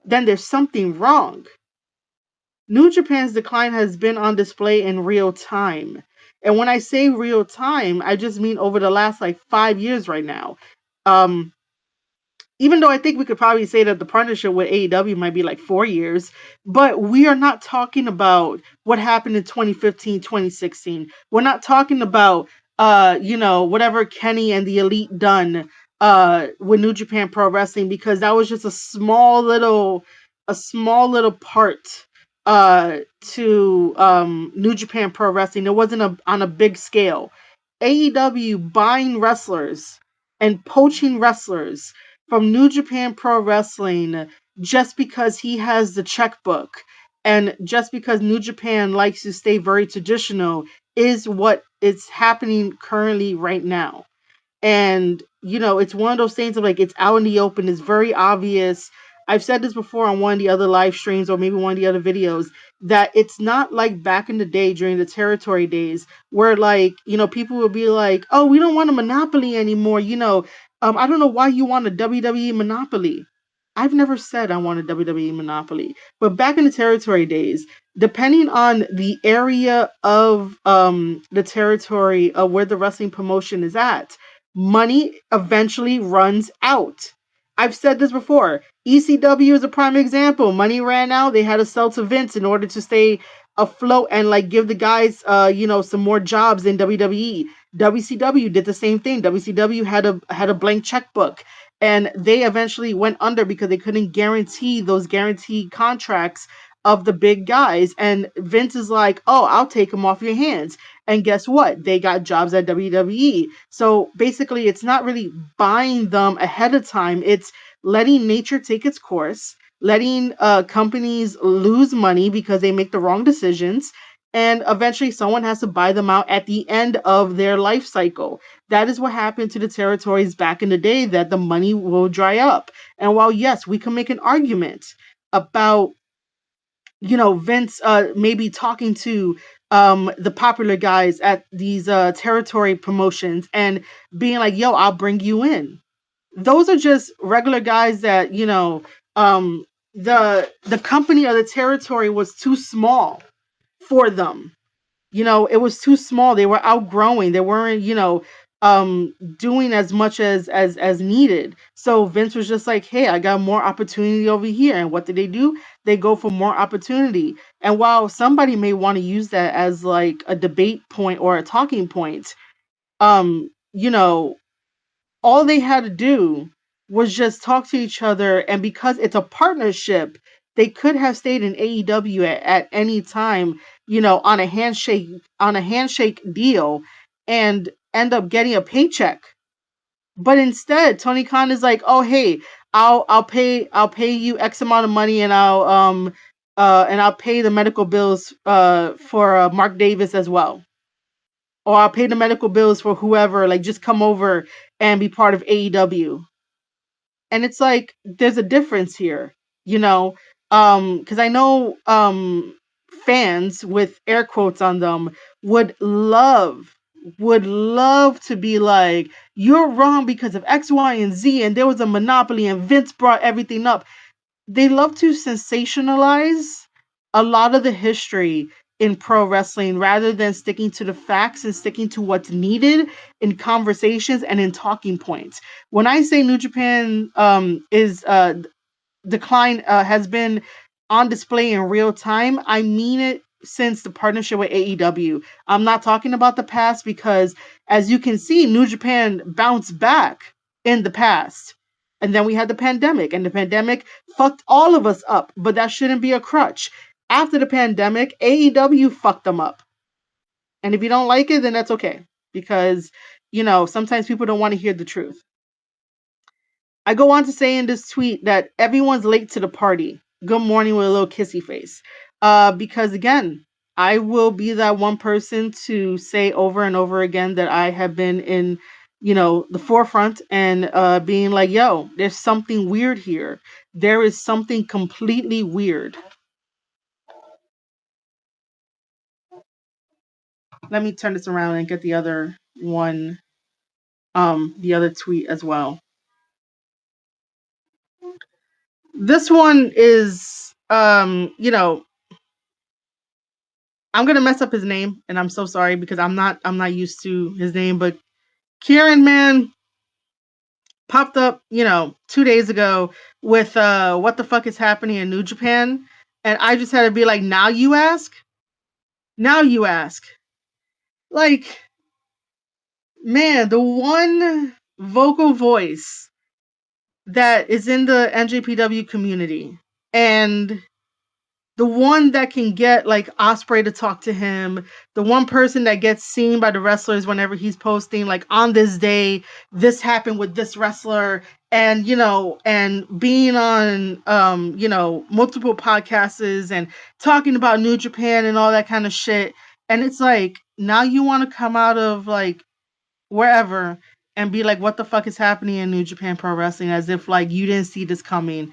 then there's something wrong. New Japan's decline has been on display in real time. And when I say real time, I just mean over the last, like, 5 years right now. Um, Even though I think we could probably say that the partnership with AEW might be like 4 years, but we are not talking about what happened in 2015, 2016. We're not talking about, whatever Kenny and the Elite done with New Japan Pro Wrestling, because that was just a small little part to New Japan Pro Wrestling. It wasn't on a big scale. AEW buying wrestlers and poaching wrestlers from New Japan Pro Wrestling just because he has the checkbook and just because New Japan likes to stay very traditional is what is happening currently right now. And it's one of those things of, like, it's out in the open, it's very obvious. I've said this before on one of the other live streams or maybe one of the other videos, that it's not like back in the day during the territory days where, like, people would be like, oh, we don't want a monopoly anymore. I don't know why you want a WWE monopoly. I've never said I want a WWE monopoly, but back in the territory days, depending on the area of the territory of where the wrestling promotion is at, money eventually runs out. I've said this before. ECW is a prime example. Money ran out. They had to sell to Vince in order to stay afloat and like give the guys some more jobs in WWE. WCW did the same thing. WCW had a blank checkbook, and they eventually went under because they couldn't guarantee those guaranteed contracts of the big guys. And Vince is like, "Oh, I'll take them off your hands." And guess what? They got jobs at WWE. So basically, it's not really buying them ahead of time. It's letting nature take its course, letting companies lose money because they make the wrong decisions, and eventually someone has to buy them out at the end of their life cycle. That is what happened to the territories back in the day, that the money will dry up. And while yes, we can make an argument about Vince maybe talking to the popular guys at these territory promotions and being like, "Yo, I'll bring you in." Those are just regular guys that the company or the territory was too small for them. It was too small. They were outgrowing. They weren't, doing as much as needed. So Vince was just like, "Hey, I got more opportunity over here." And what did they do? They go for more opportunity. And while somebody may want to use that as like a debate point or a talking point, um, you know, all they had to do was just talk to each other, and because it's a partnership, they could have stayed in AEW at any time, on a handshake deal, and end up getting a paycheck. But instead, Tony Khan is like, "Oh, hey, I'll pay you X amount of money, and I'll pay the medical bills for Mark Davis as well, or I'll pay the medical bills for whoever, like, just come over and be part of AEW." And it's like there's a difference here, you know because I know fans with air quotes on them would love to be like, "You're wrong because of X, Y, and Z, and there was a monopoly and Vince brought everything up." They love to sensationalize a lot of the history in pro wrestling rather than sticking to the facts and sticking to what's needed in conversations and in talking points. When I say New Japan is decline has been on display in real time, I mean it since the partnership with AEW. I'm not talking about the past because, as you can see, New Japan bounced back in the past. And then we had the pandemic, and the pandemic fucked all of us up, but that shouldn't be a crutch. After the pandemic, AEW fucked them up. And if you don't like it, then that's okay. Because, sometimes people don't want to hear the truth. I go on to say in this tweet that everyone's late to the party. Good morning with a little kissy face. Because again, I will be that one person to say over and over again that I have been in, the forefront and being like, "Yo, there's something weird here. There is something completely weird." Let me turn this around and get the other one, the other tweet as well. This one is, I'm gonna mess up his name, and I'm so sorry because I'm not used to his name. But Kieran, man, popped up, 2 days ago with what the fuck is happening in New Japan, and I just had to be like, now you ask, like, man, the one vocal voice that is in the NJPW community, and the one that can get like Osprey to talk to him, the one person that gets seen by the wrestlers whenever he's posting like, "On this day, this happened with this wrestler," and and being on multiple podcasts and talking about New Japan and all that kind of shit. And it's like, now you want to come out of like wherever and be like, "What the fuck is happening in New Japan Pro Wrestling?" As if like you didn't see this coming,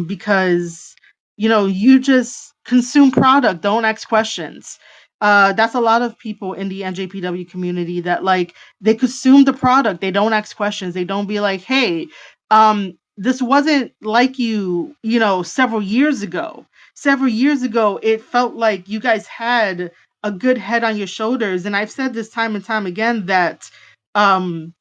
because you just consume product, don't ask questions. That's a lot of people in the NJPW community that like they consume the product, they don't ask questions, they don't be like, "Hey, this wasn't like several years ago. Several years ago, it felt like you guys had a good head on your shoulders. And I've said this time and time again that um,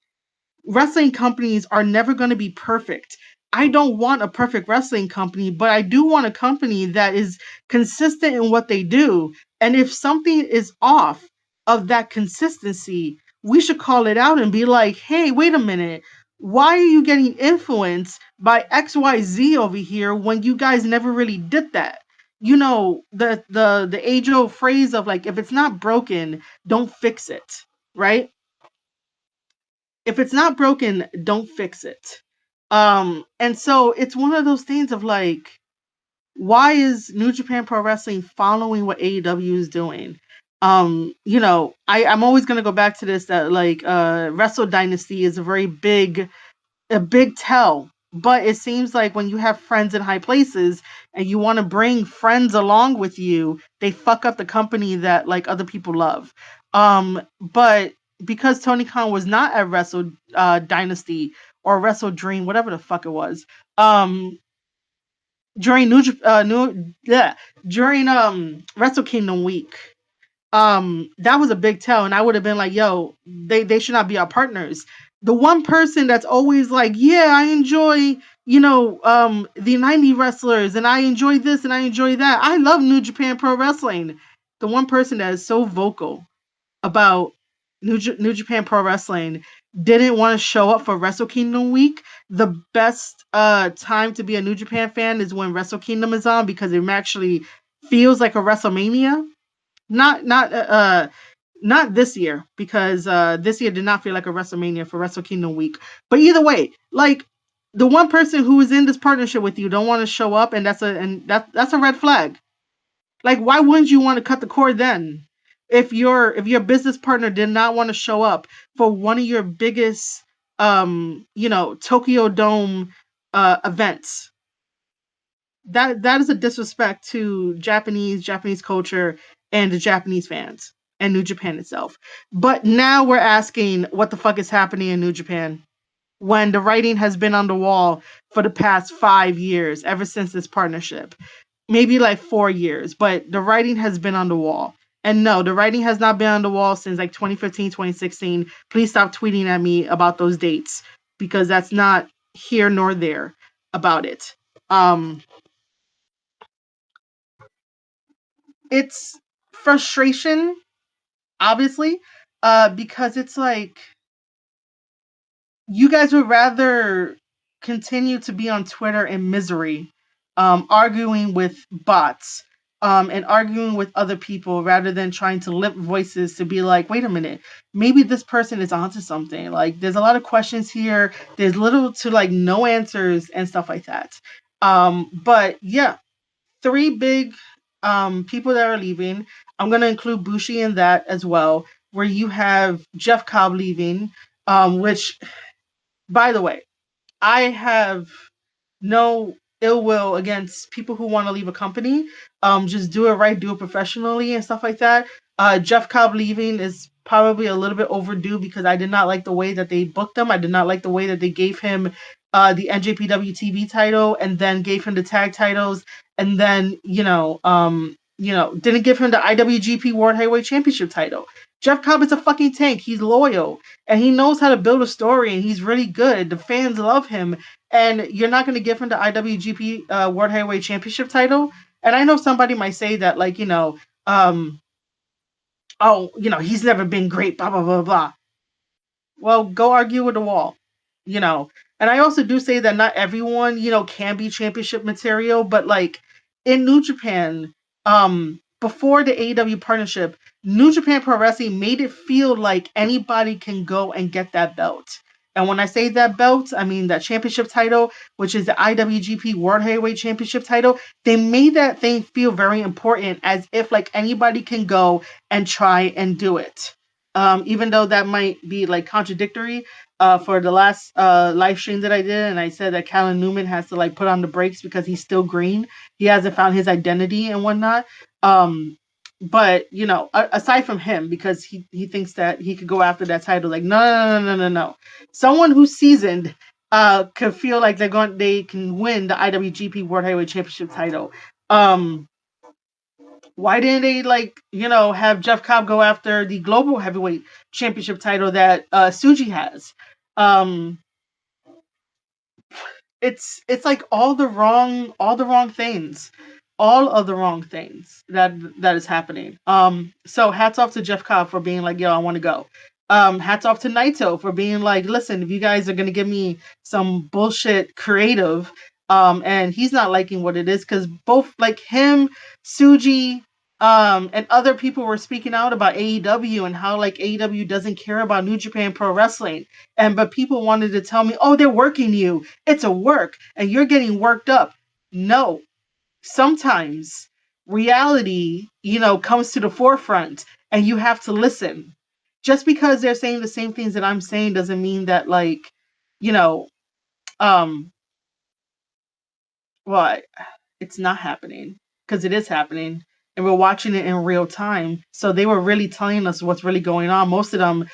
wrestling companies are never going to be perfect. I don't want a perfect wrestling company, but I do want a company that is consistent in what they do. And if something is off of that consistency, we should call it out and be like, hey, wait a minute. Why are you getting influenced by XYZ over here when you guys never really did that? The age old phrase of like, if it's not broken, don't fix it, right? If it's not broken, don't fix it. And so it's one of those things of like, why is New Japan Pro Wrestling following what AEW is doing? I'm always gonna go back to this that like Wrestle Dynasty is a big tell. But it seems like when you have friends in high places and you want to bring friends along with you, they fuck up the company that like other people love. But because Tony Khan was not at Wrestle Dynasty or Wrestle Dream, whatever the fuck it was, during during Wrestle Kingdom week, that was a big tell, and I would have been like, yo, they should not be our partners. The one person that's always like, yeah, I enjoy the 90 wrestlers, and I enjoy this and I enjoy that, I love New Japan Pro Wrestling. The one person that is so vocal about New Japan Pro Wrestling didn't want to show up for Wrestle Kingdom week. The best time to be a New Japan fan is when Wrestle Kingdom is on, because it actually feels like a WrestleMania. Not this year, because this year did not feel like a WrestleMania for Wrestle Kingdom week. But either way, like, the one person who is in this partnership with you don't want to show up, and that's a red flag. Like, why wouldn't you want to cut the cord then? If your business partner did not want to show up for one of your biggest Tokyo Dome events, that is a disrespect to Japanese culture and the Japanese fans and New Japan itself. But now we're asking what the fuck is happening in New Japan when the writing has been on the wall for the past 5 years, ever since this partnership. Maybe like 4 years, but the writing has been on the wall. And no, the writing has not been on the wall since like 2015, 2016. Please stop tweeting at me about those dates, because that's not here nor there about it. Um, it's frustration, obviously, because it's like, you guys would rather continue to be on Twitter in misery, arguing with bots, and arguing with other people, rather than trying to lift voices to be like, wait a minute, maybe this person is onto something. Like, there's a lot of questions here. There's little to like no answers and stuff like that. But yeah, three big people that are leaving. I'm gonna include Bushi in that as well, where you have Jeff Cobb leaving, which, by the way, I have no ill will against people who want to leave a company. Just do it right, do it professionally, and stuff like that. Jeff Cobb leaving is probably a little bit overdue, because I did not like the way that they booked him. I did not like the way that they gave him the NJPW TV title, and then gave him the tag titles, and then didn't give him the IWGP World Heavyweight Championship title. Jeff Cobb is a fucking tank. He's loyal and he knows how to build a story, and he's really good. The fans love him, and you're not going to give him the IWGP World Heavyweight Championship title. And I know somebody might say that, like, he's never been great, blah blah blah blah. Well, go argue with the wall, you know. And I also do say that not everyone, can be championship material, but like in New Japan, before the AEW partnership, New Japan Pro Wrestling made it feel like anybody can go and get that belt. And when I say that belt, I mean that championship title, which is the IWGP World Heavyweight Championship title. They made that thing feel very important, as if like anybody can go and try and do it. Even though that might be like contradictory, for the last live stream that I did, and I said that Callan Newman has to like put on the brakes because he's still green. He hasn't found his identity and whatnot. But aside from him, because he thinks that he could go after that title, like, no, no, no, no, no, no. Someone who's seasoned could feel like they can win the IWGP World Heavyweight Championship title. Um, why didn't they have Jeff Cobb go after the Global Heavyweight Championship title that Suji has? Um, it's like all the wrong things, all of the wrong things that is happening. So hats off to Jeff Cobb for being like, yo, I want to go. Hats off to Naito for being like, listen, if you guys are gonna give me some bullshit creative, and he's not liking what it is, because both like him, Suji, and other people were speaking out about AEW and how like AEW doesn't care about New Japan Pro Wrestling, but people wanted to tell me, oh, they're working you. It's a work, and you're getting worked up. No, sometimes reality, comes to the forefront, and you have to listen. Just because they're saying the same things that I'm saying doesn't mean that, like, you know, um, well, it's not happening, because it is happening, and we're watching it in real time. So they were really telling us what's really going on. Most of them,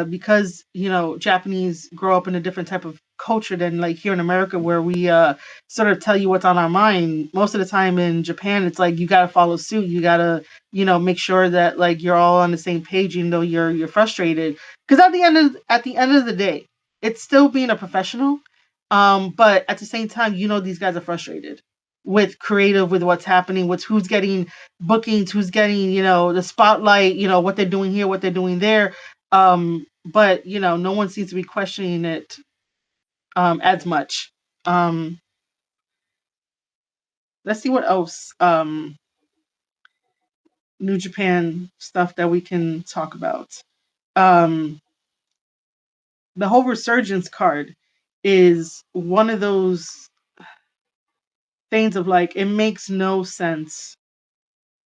because Japanese grow up in a different type of culture than like here in America, where we sort of tell you what's on our mind. Most of the time in Japan, it's like you gotta follow suit. You gotta make sure that like you're all on the same page, even though you're frustrated. Because at the end of the day, it's still being a professional. But at the same time, these guys are frustrated with creative, with what's happening, with who's getting bookings, who's getting, the spotlight, what they're doing here, what they're doing there. But no one seems to be questioning it as much. Um, let's see what else New Japan stuff that we can talk about. Um, the whole resurgence card is one of those things of like, it makes no sense.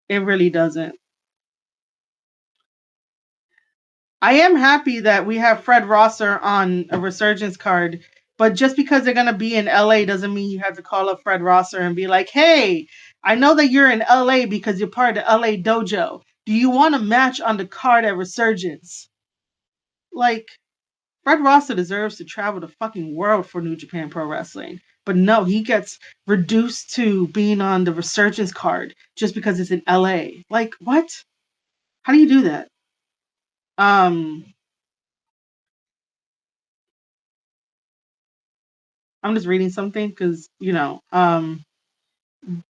It really doesn't. I am happy that we have Fred Rosser on a resurgence card, but just because they're gonna be in LA doesn't mean you have to call up Fred Rosser and be like, "Hey, I know that you're in LA because you're part of the LA dojo. Do you want a match on the card at Resurgence?" Like, Fred Rosser deserves to travel the fucking world for New Japan Pro Wrestling, but no, he gets reduced to being on the Resurgence card just because it's in LA. Like, what? How do you do that? Um, I'm just reading something because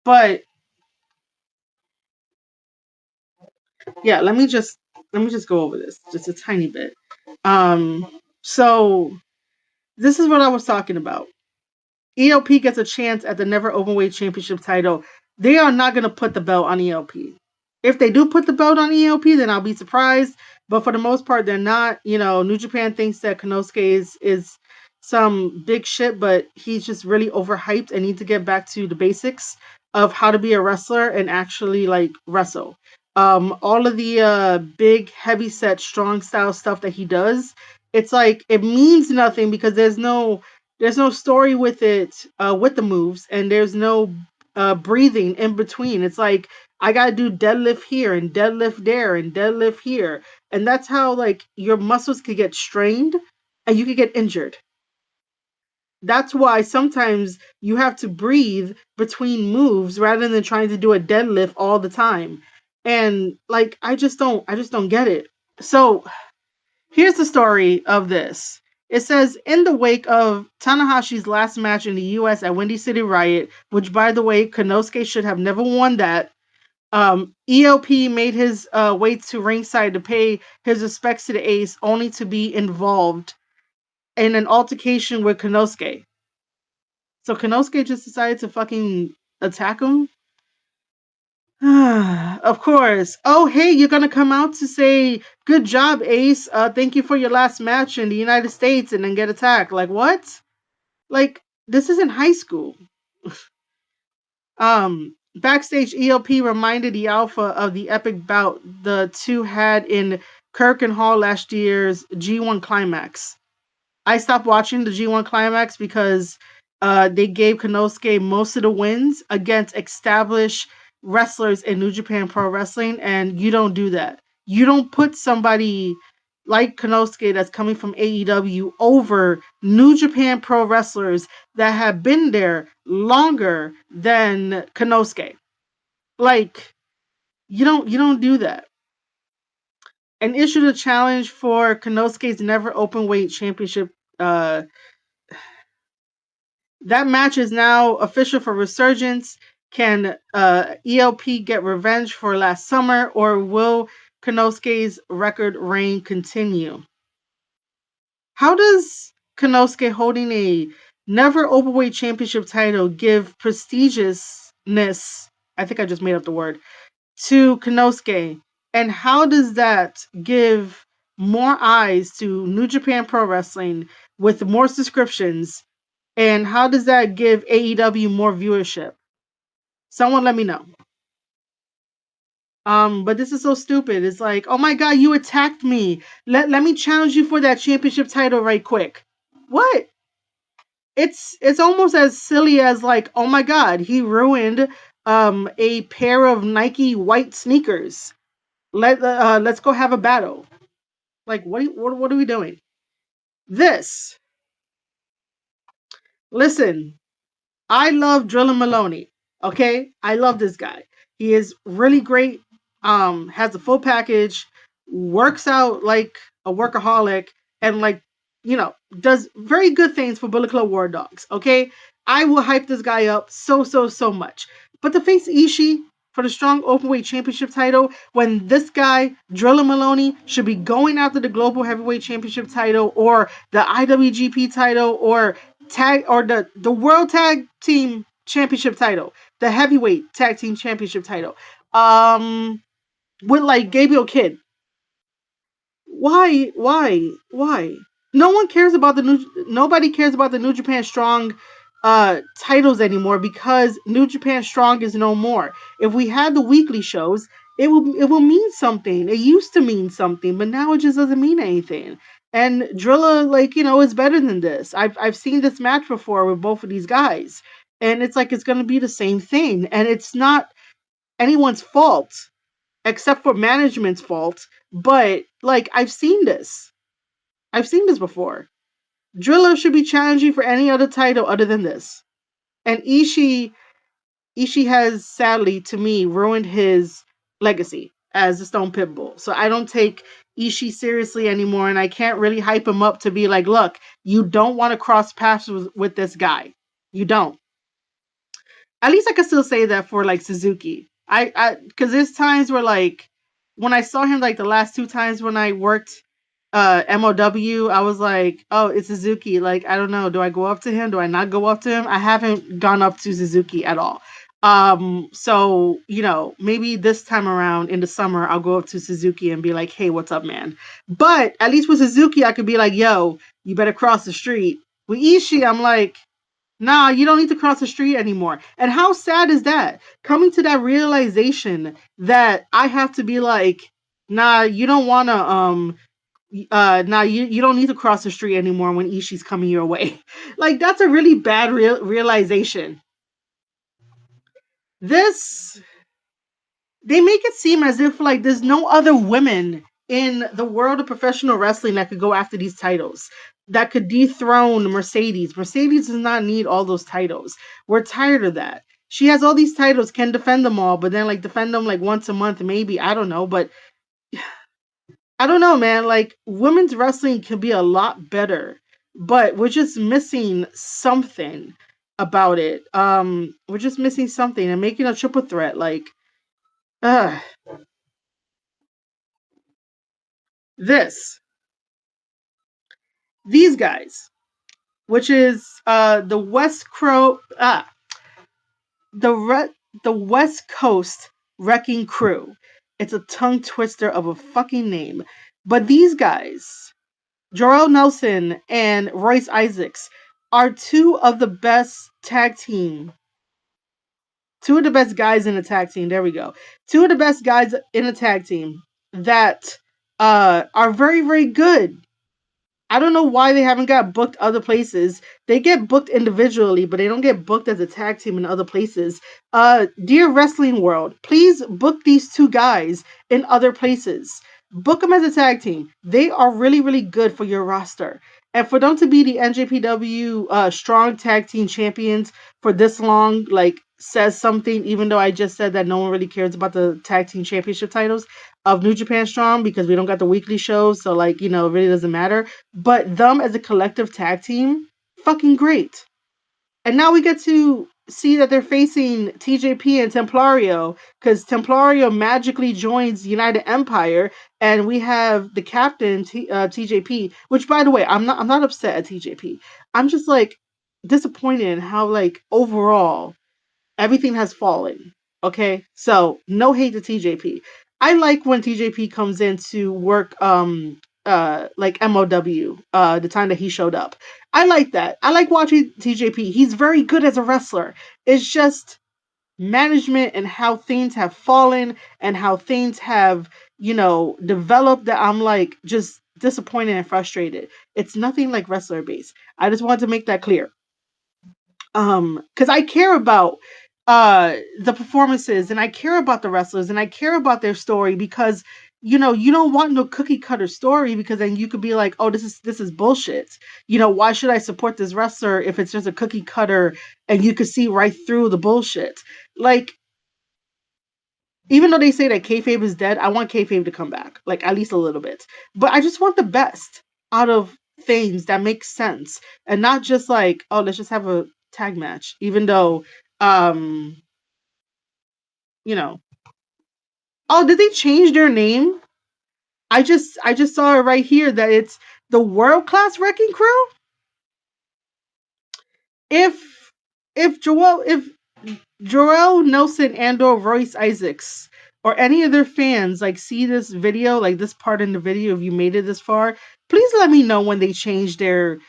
but yeah, let me just go over this just a tiny bit. So this is what I was talking about. ELP gets a chance at the Never Openweight Championship title. They are not going to put the belt on ELP. If they do put the belt on ELP, then I'll be surprised. But for the most part, they're not. New Japan thinks that Konosuke is some big shit, but he's just really overhyped and needs to get back to the basics of how to be a wrestler and actually like wrestle. All of the big, heavy set, strong style stuff that he does, it's like it means nothing because there's no story with it, with the moves, and there's no breathing in between. It's like I gotta do deadlift here and deadlift there and deadlift here, and that's how like your muscles could get strained and you could get injured. That's why sometimes you have to breathe between moves rather than trying to do a deadlift all the time. And like I just don't get it. So here's the story of this. It says, in the wake of Tanahashi's last match in the US at Windy City Riot, which by the way, Konosuke should have never won that, ELP made his way to ringside to pay his respects to the ace, only to be involved in an altercation with Konosuke. So Konosuke just decided to fucking attack him? Of course. Oh, hey, you're gonna come out to say, good job, Ace. Thank you for your last match in the United States, and then get attacked. Like, what? Like, this isn't high school. Backstage, ELP reminded the Alpha of the epic bout the two had in Kirk and Hall last year's G1 Climax. I stopped watching the G1 Climax because they gave Konosuke most of the wins against established wrestlers in New Japan Pro Wrestling, and you don't do that. You don't put somebody like Konosuke that's coming from AEW over New Japan Pro wrestlers that have been there longer than Konosuke. Like, you don't do that. And issued a challenge for Konosuke's never open weight championship. Uh, that match is now official for Resurgence. Can ELP get revenge for last summer, or will Konosuke's record reign continue? How does Konosuke holding a never openweight championship title give prestigiousness? I think I just made up the word to Konosuke, and how does that give more eyes to New Japan Pro Wrestling with more subscriptions? And how does that give AEW more viewership? Someone let me know. But this is so stupid. It's like, oh my god, you attacked me. Let me challenge you for that championship title right quick. What? It's almost as silly as like, oh my god, he ruined a pair of Nike white sneakers. Let's go have a battle. Like, what are we doing? This. Listen, I love Drillin Maloney. Okay, I love this guy. He is really great. Has a full package, works out like a workaholic, and like does very good things for Bullet Club War Dogs. Okay, I will hype this guy up so much. But to face Ishii for the strong openweight championship title, when this guy Drillin Maloney should be going after the global heavyweight championship title or the IWGP title or tag or the world tag team championship title, the heavyweight tag team championship title, with like Gabriel Kidd. Why? No one cares about nobody cares about the New Japan Strong titles anymore because New Japan Strong is no more. If we had the weekly shows, it will mean something. It used to mean something, but now it just doesn't mean anything. And Drilla, like, is better than this. I've seen this match before with both of these guys. And it's like it's gonna be the same thing. And it's not anyone's fault except for management's fault. But like I've seen this. I've seen this before. Driller should be challenging for any other title other than this. And Ishii has sadly to me ruined his legacy as the Stone Pitbull. So I don't take Ishii seriously anymore, and I can't really hype him up to be like, look, you don't want to cross paths with this guy. You don't. At least I can still say that for like Suzuki. Because there's times where like when I saw him like the last two times when I worked MOW, I was like, oh, it's Suzuki. Like, I don't know. Do I go up to him? Do I not go up to him? I haven't gone up to Suzuki at all. So, maybe this time around in the summer, I'll go up to Suzuki and be like, hey, what's up, man? But at least with Suzuki, I could be like, yo, you better cross the street. With Ishii, I'm like, nah, you don't need to cross the street anymore. And how sad is that? Coming to that realization that I have to be like, nah, you don't want to now you don't need to cross the street anymore when Ishii's coming your way. Like that's a really bad realization. This they make it seem as if like there's no other women in the world of professional wrestling that could go after these titles that could dethrone Mercedes. Mercedes does not need all those titles. We're tired of that. She has all these titles, can defend them all, but then like defend them like once a month, maybe. I don't know, but I don't know, man. Like women's wrestling can be a lot better, but we're just missing something about it. We're just missing something and making a triple threat. Like, uh, this, these guys, which is the West Crow, the the West Coast Wrecking Crew. It's a tongue twister of a fucking name, but these guys Jorel Nelson and Royce Isaacs are two of the best tag team. Two of the best guys in a tag team. There we go. Two of the best guys in a tag team that are very, very good. I don't know why they haven't got booked other places. They get booked individually, but they don't get booked as a tag team in other places. Dear Wrestling World, please book these two guys in other places. book them as a tag team. They are really, really good for your roster. And for them to be the NJPW strong tag team champions for this long, like, says something, even though I just said that no one really cares about the tag team championship titles of New Japan Strong because we don't got the weekly shows. So, like, it really doesn't matter. But them as a collective tag team, fucking great. And now we get to see that they're facing TJP and Templario because Templario magically joins United Empire, and we have the captain TJP. Which, by the way, I'm not upset at TJP. I'm just like disappointed in how, like, overall everything has fallen. Okay, so no hate to TJP. I like when TJP comes in to work like MOW the time that he showed up. I like that. I like watching TJP. He's very good as a wrestler. It's just management and how things have fallen and how things have, developed, that I'm like just disappointed and frustrated. It's nothing like wrestler base. I just want to make that clear. Because I care about the performances, and I care about the wrestlers, and I care about their story, because you don't want no cookie cutter story, because then you could be like, oh, this is bullshit. Why should I support this wrestler if it's just a cookie cutter and you could see right through the bullshit? Like, even though they say that kayfabe is dead, I want kayfabe to come back, like, at least a little bit. But I just want the best out of things that make sense, and not just like, oh, let's just have a tag match. Even though, um, you know, oh, did they change their name? I just saw it right here that it's the World Class Wrecking Crew. If if Joel Nelson and or Royce Isaacs or any of their fans like see this video, like this part in the video, if you made it this far, please let me know when they change their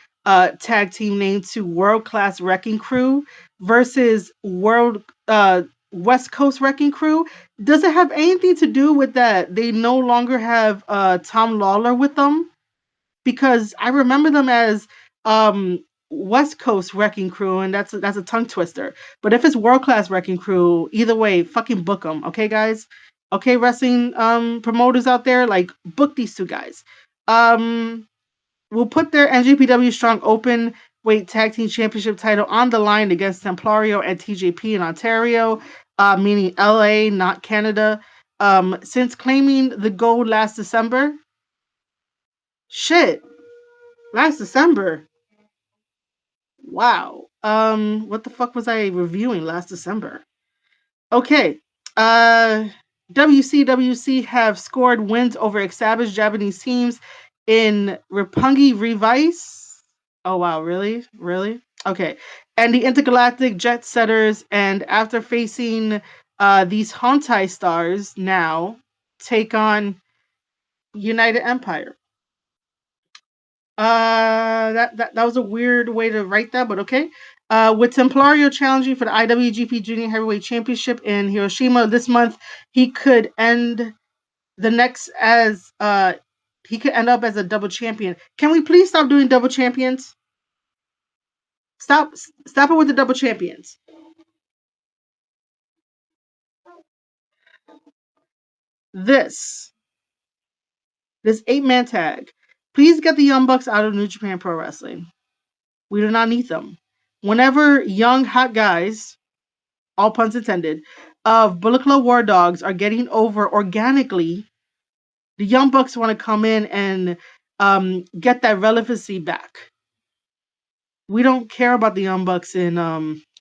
tag team name to World Class Wrecking Crew versus World West Coast Wrecking Crew. Does it have anything to do with that they no longer have Tom Lawler with them? Because I remember them as um West Coast Wrecking Crew, and that's a tongue twister. But if it's World Class Wrecking Crew, either way, fucking book them, okay, guys? Okay, wrestling promoters out there, like, book these two guys. We'll put their NJPW Strong Open Weight Tag Team Championship title on the line against Templario and TJP in Ontario, meaning LA, not Canada. Since claiming the gold last December. Shit. Last December. Wow. What the fuck was I reviewing last December? Okay. Uh WCWC have scored wins over established Japanese teams in Roppongi Revice. Oh wow, really? Really? Okay. And the Intergalactic Jet Setters, and after facing these Hontai stars, now take on United Empire. That was a weird way to write that, but okay. With Templario challenging for the IWGP Junior Heavyweight Championship in Hiroshima this month, he could end the next as he could end up as a double champion. Can we please stop doing double champions? Stop it with the double champions. This this 8-man tag. Please get the Young Bucks out of New Japan Pro Wrestling. We do not need them. Whenever young hot guys, all puns intended, of Bullet Club War Dogs are getting over organically, the Young Bucks want to come in and get that relevancy back. We don't care about the Young Bucks in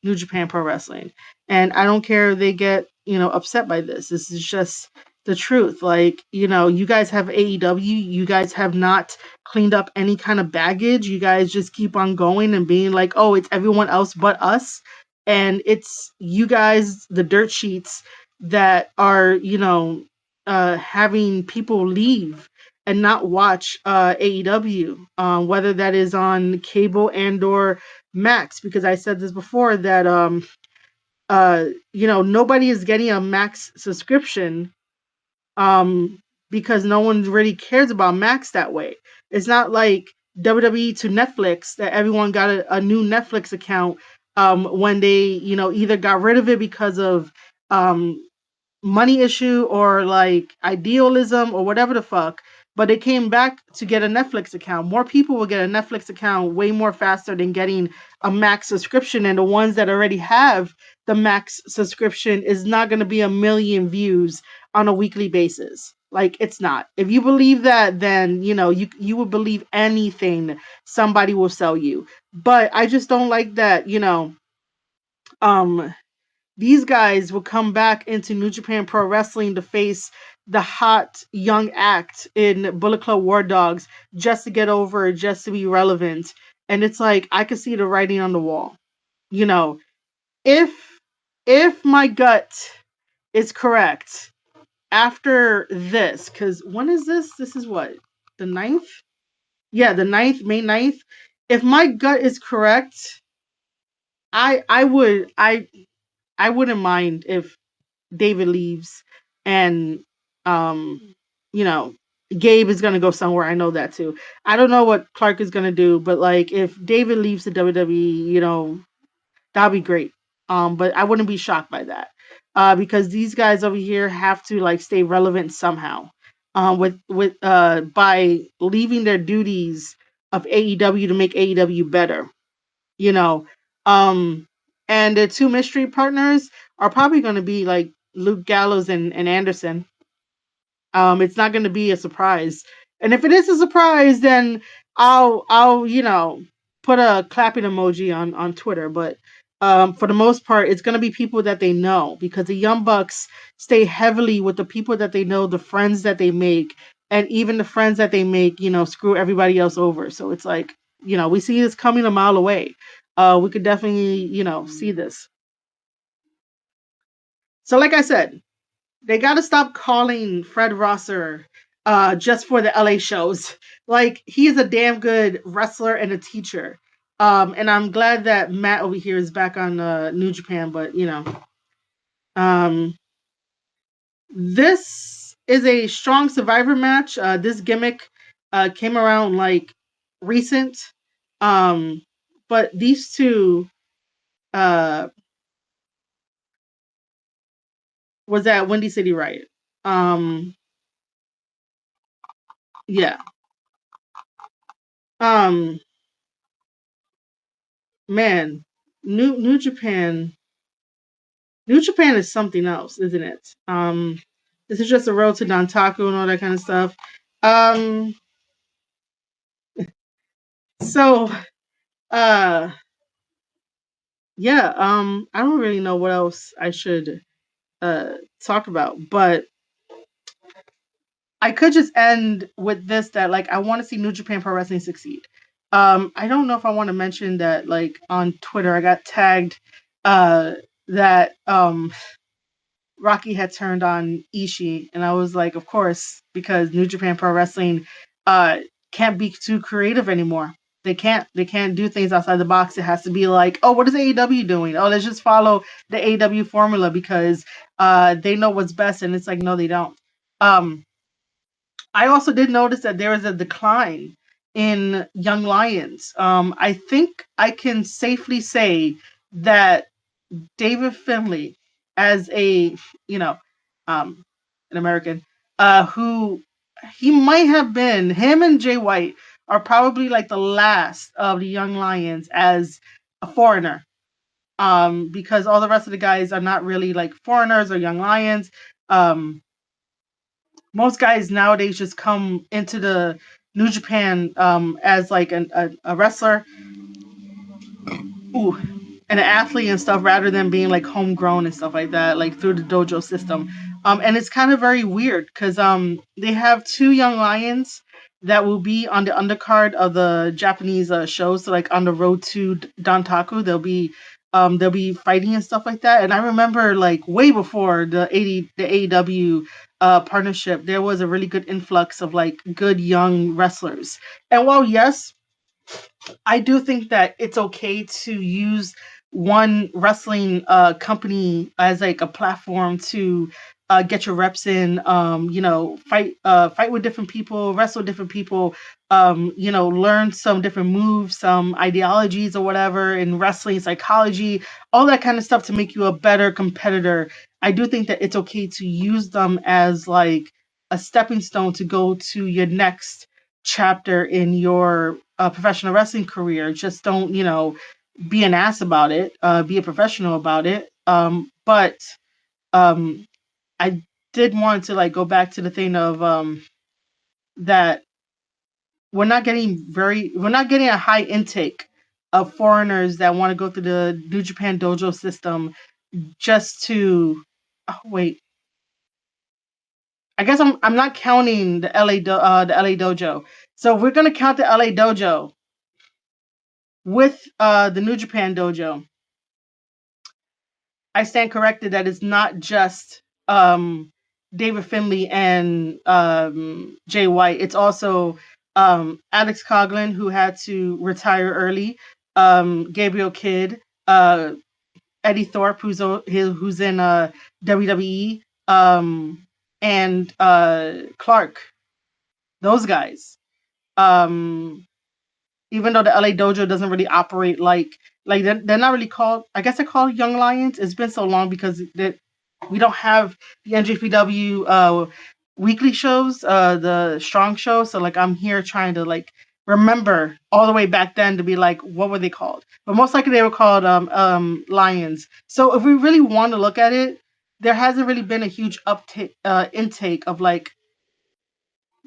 New Japan Pro Wrestling, and I don't care if they get upset by this. This is just the truth. Like, you guys have AEW. You guys have not cleaned up any kind of baggage. You guys just keep on going and being like, oh, it's everyone else but us, and it's you guys, the dirt sheets, that are having people leave and not watch AEW, whether that is on cable and or Max, because I said this before that nobody is getting a Max subscription because no one really cares about Max that way. It's not like WWE to Netflix that everyone got a new Netflix account when they either got rid of it because of money issue or like idealism or whatever the fuck, but they came back to get a Netflix account. More people will get a Netflix account way more faster than getting a Max subscription, and the ones that already have the Max subscription is not going to be a million views on a weekly basis. Like it's not. If you believe that, then you would believe anything somebody will sell you. But I just don't like that, um these guys will come back into New Japan Pro Wrestling to face the hot young act in Bullet Club War Dogs just to get over, just to be relevant. And it's like I could see the writing on the wall. You know, if if my gut is correct after this, because when is this? This is what? The ninth? Yeah, the ninth, May 9th. If my gut is correct, I wouldn't mind if David leaves and um you know Gabe is gonna go somewhere. I know that too. I don't know what Clark is gonna do, but like if David leaves the WWE, that'd be great. But I wouldn't be shocked by that. Because these guys over here have to like stay relevant somehow. With by leaving their duties of AEW to make AEW better, you know. Um, and the two mystery partners are probably going to be like Luke Gallows and Anderson. It's not going to be a surprise, and if it is a surprise, then I'll put a clapping emoji on Twitter. But for the most part, it's going to be people that they know because the Young Bucks stay heavily with the people that they know, the friends that they make, and even the friends that they make, screw everybody else over. So it's like we see this coming a mile away. We could definitely see this. So like I said, they got to stop calling Fred Rosser just for the LA shows. Like he is a damn good wrestler and a teacher. And I'm glad that Matt over here is back on New Japan. But um, this is a strong Survivor match. This gimmick came around like recent, um, but these two uh, was at Windy City Riot. Um, yeah. Um, man, New Japan. New Japan is something else, isn't it? This is just a road to Dantaku and all that kind of stuff. Um, so, uh, yeah, I don't really know what else I should uh talk about, but I could just end with this that like I want to see New Japan Pro Wrestling succeed. I don't know if I want to mention that like on Twitter I got tagged that Rocky had turned on Ishii, and I was like, of course, because New Japan Pro Wrestling uh can't be too creative anymore. They can't do things outside the box. It has to be like, oh, what is AEW doing? Oh, let's just follow the AEW formula because they know what's best, and it's like, no, they don't. Um, I also did notice that there is a decline in Young Lions. I think I can safely say that David Finley as a you know um an American who he might have been him and Jay White are probably like the last of the Young Lions as a foreigner, because all the rest of the guys are not really like foreigners or Young Lions. Most guys nowadays just come into the New Japan as like a wrestler, ooh, and an athlete and stuff rather than being like homegrown and stuff like that, like through the dojo system. And it's kind of very weird because they have two young lions that will be on the undercard of the Japanese shows. So like on the road to Dantaku, they'll be fighting and stuff like that. And I remember like way before the AEW partnership, there was a really good influx of like good young wrestlers. And while yes, I do think that it's okay to use one wrestling company as like a platform to get your reps in, fight with different people, wrestle with different people, learn some different moves, some ideologies or whatever in wrestling, psychology, all that kind of stuff to make you a better competitor. I do think that it's okay to use them as like a stepping stone to go to your next chapter in your professional wrestling career. Just don't, be an ass about it, be a professional about it. But um, I did want to like go back to the thing of that we're not getting a high intake of foreigners that want to go through the New Japan Dojo system just to wait. I guess I'm not counting the the LA Dojo. So we're gonna count the LA Dojo with the New Japan Dojo. I stand corrected that it's not just David Finley and Jay White. It's also Alex Coughlin, who had to retire early, Gabriel Kidd, uh, Eddie Thorpe, who's in WWE, and Clark. Those guys. Um, Even though the LA Dojo doesn't really operate like they're not really called. I guess they're called Young Lions. It's been so long because we don't have the NJPW weekly shows, the Strong show. So like I'm here trying to like remember all the way back then to be like what were they called? But most likely they were called Lions. So if we really want to look at it, there hasn't really been a huge uptake intake of like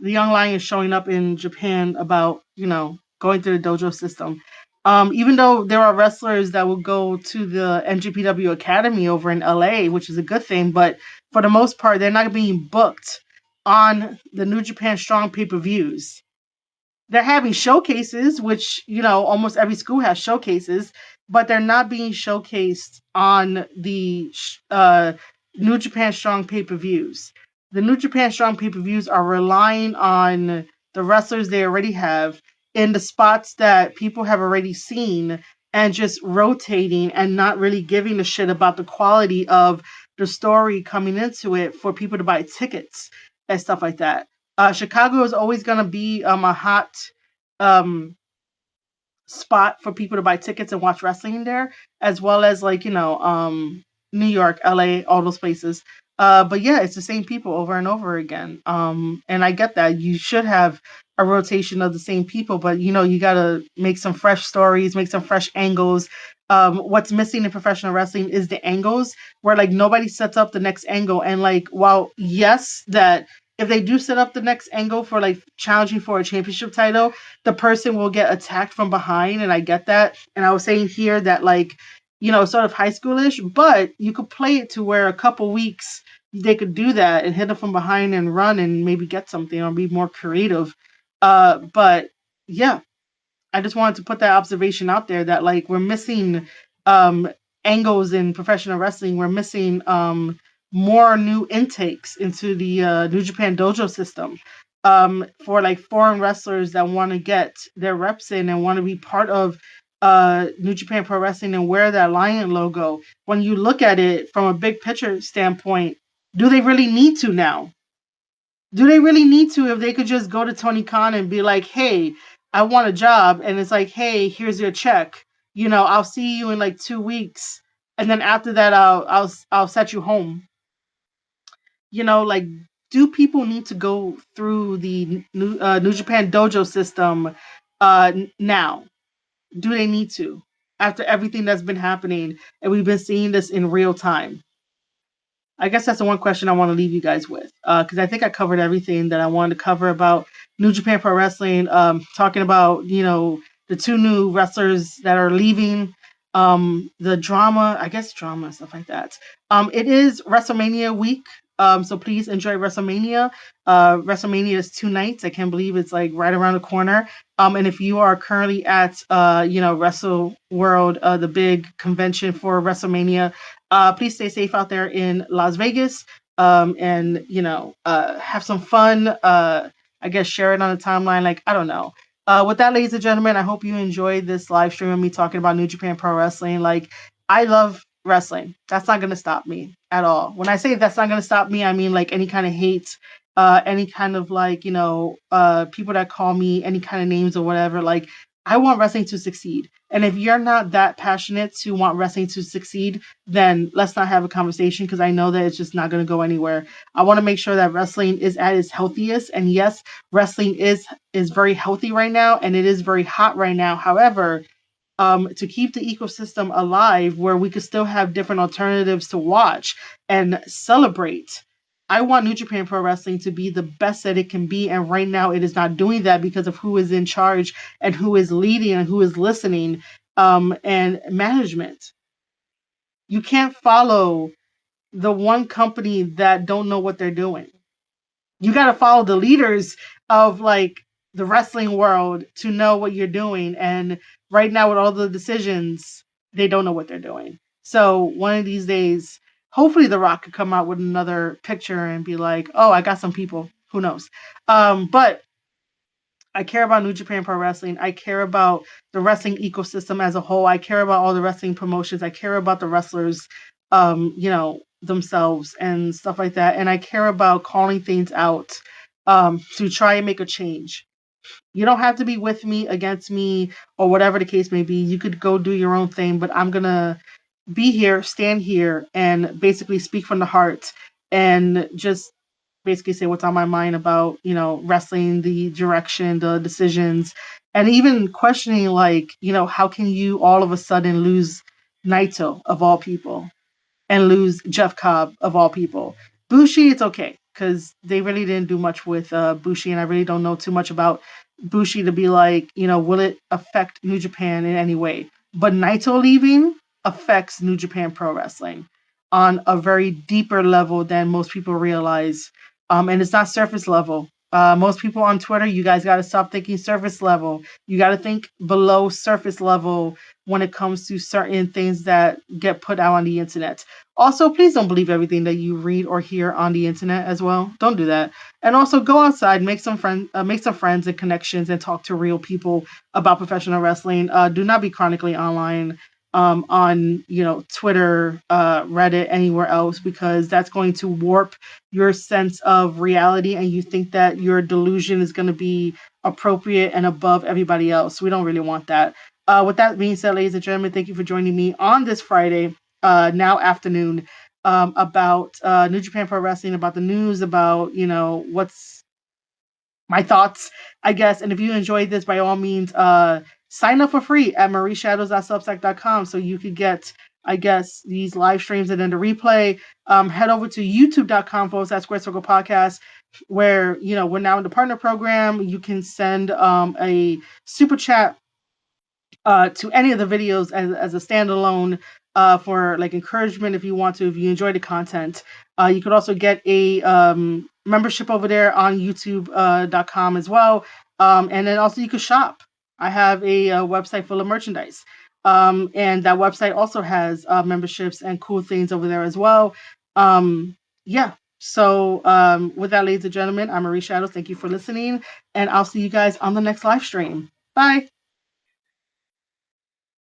the young lion showing up in Japan about, going through the dojo system. Even though there are wrestlers that will go to the NJPW Academy over in LA, which is a good thing, but for the most part, they're not being booked on the New Japan Strong pay-per-views. They're having showcases, which, almost every school has showcases, but they're not being showcased on the New Japan Strong pay-per-views. The New Japan Strong pay-per-views are relying on the wrestlers they already have in the spots that people have already seen and just rotating and not really giving a shit about the quality of the story coming into it for people to buy tickets and stuff like that. Chicago is always going to be a hot um, spot for people to buy tickets and watch wrestling there, as well as like New York, LA, all those places. But yeah, it's the same people over and over again. And I get that you should have a rotation of the same people, but you gotta make some fresh stories, make some fresh angles. What's missing in professional wrestling is the angles where like nobody sets up the next angle. And like, while yes, that if they do set up the next angle for like challenging for a championship title, the person will get attacked from behind, and I get that. And I was saying here that like, sort of high schoolish, but you could play it to where a couple weeks they could do that and hit them from behind and run and maybe get something or be more creative. But yeah, I just wanted to put that observation out there that like we're missing um angles in professional wrestling. We're missing more new intakes into the New Japan Dojo system. For like foreign wrestlers that want to get their reps in and want to be part of New Japan Pro Wrestling and wear that lion logo. When you look at it from a big picture standpoint, do they really need to now? Do they really need to if they could just go to Tony Khan and be like, hey, I want a job, and it's like, hey, here's your check. I'll see you in like 2 weeks, and then after that, I'll set you home. Like, do people need to go through the New Japan Dojo system now? Do they need to after everything that's been happening and we've been seeing this in real time? I guess that's the one question I want to leave you guys with, because I think I covered everything that I wanted to cover about New Japan Pro Wrestling. Talking about the two new wrestlers that are leaving, the drama, I guess drama stuff like that. It is WrestleMania week, so please enjoy WrestleMania. WrestleMania is 2 nights. I can't believe it's like right around the corner. And if you are currently at Wrestle World, the big convention for WrestleMania, please stay safe out there in Las Vegas, and have some fun. I guess share it on the timeline. Like, I don't know. With that, ladies and gentlemen, I hope you enjoyed this live stream of me talking about New Japan Pro Wrestling. Like, I love wrestling. That's not gonna stop me at all. When I say that's not gonna stop me, I mean like any kind of hate, any kind of like, people that call me any kind of names or whatever. Like, I want wrestling to succeed. And if you're not that passionate to want wrestling to succeed, then let's not have a conversation, because I know that it's just not gonna go anywhere. I want to make sure that wrestling is at its healthiest. And yes, wrestling is very healthy right now, and it is very hot right now. However, to keep the ecosystem alive where we could still have different alternatives to watch and celebrate. I want New Japan Pro Wrestling to be the best that it can be. And right now it is not doing that because of who is in charge and who is leading and who is listening, and management. You can't follow the one company that don't know what they're doing. You got to follow the leaders of like the wrestling world to know what you're doing. And right now, with all the decisions, they don't know what they're doing. So one of these days, hopefully, The Rock could come out with another picture and be like, "Oh, I got some people." Who knows? But I care about New Japan Pro Wrestling. I care about the wrestling ecosystem as a whole. I care about all the wrestling promotions. I care about the wrestlers, themselves and stuff like that. And I care about calling things out, to try and make a change. You don't have to be with me, against me, or whatever the case may be. You could go do your own thing, but I'm gonna be here, stand here, and basically speak from the heart and just basically say what's on my mind about, wrestling, the direction, the decisions, and even questioning, like, how can you all of a sudden lose Naito of all people and lose Jeff Cobb of all people? Bushi, it's okay because they really didn't do much with Bushi, and I really don't know too much about Bushi to be like, will it affect New Japan in any way? But Naito leaving affects New Japan Pro Wrestling on a very deeper level than most people realize. And it's not surface level. Most people on Twitter, you guys got to stop thinking surface level. You got to think below surface level when it comes to certain things that get put out on the internet. Also, please don't believe everything that you read or hear on the internet as well. Don't do that. And also go outside, make some friends and connections, and talk to real people about professional wrestling. Do not be chronically online, on Twitter, Reddit, anywhere else, because that's going to warp your sense of reality, and you think that your delusion is going to be appropriate and above everybody else. We don't really want that. With that being said, ladies and gentlemen, thank you for joining me on this Friday, now afternoon, about New Japan Pro Wrestling, about the news, about what's my thoughts, I guess. And if you enjoyed this, by all means, sign up for free at marieshadows.substack.com so you could get, I guess, these live streams and then the replay. Head over to youtube.com/Square Circle Podcast, where, we're now in the partner program. You can send a super chat to any of the videos as a standalone, for like encouragement, if you want to, if you enjoy the content. You could also get a membership over there on youtube.com as well. And then also you could shop. I have a website full of merchandise. And that website also has memberships and cool things over there as well. Yeah. So with that, ladies and gentlemen, I'm Marie Shadows. Thank you for listening, and I'll see you guys on the next live stream. Bye.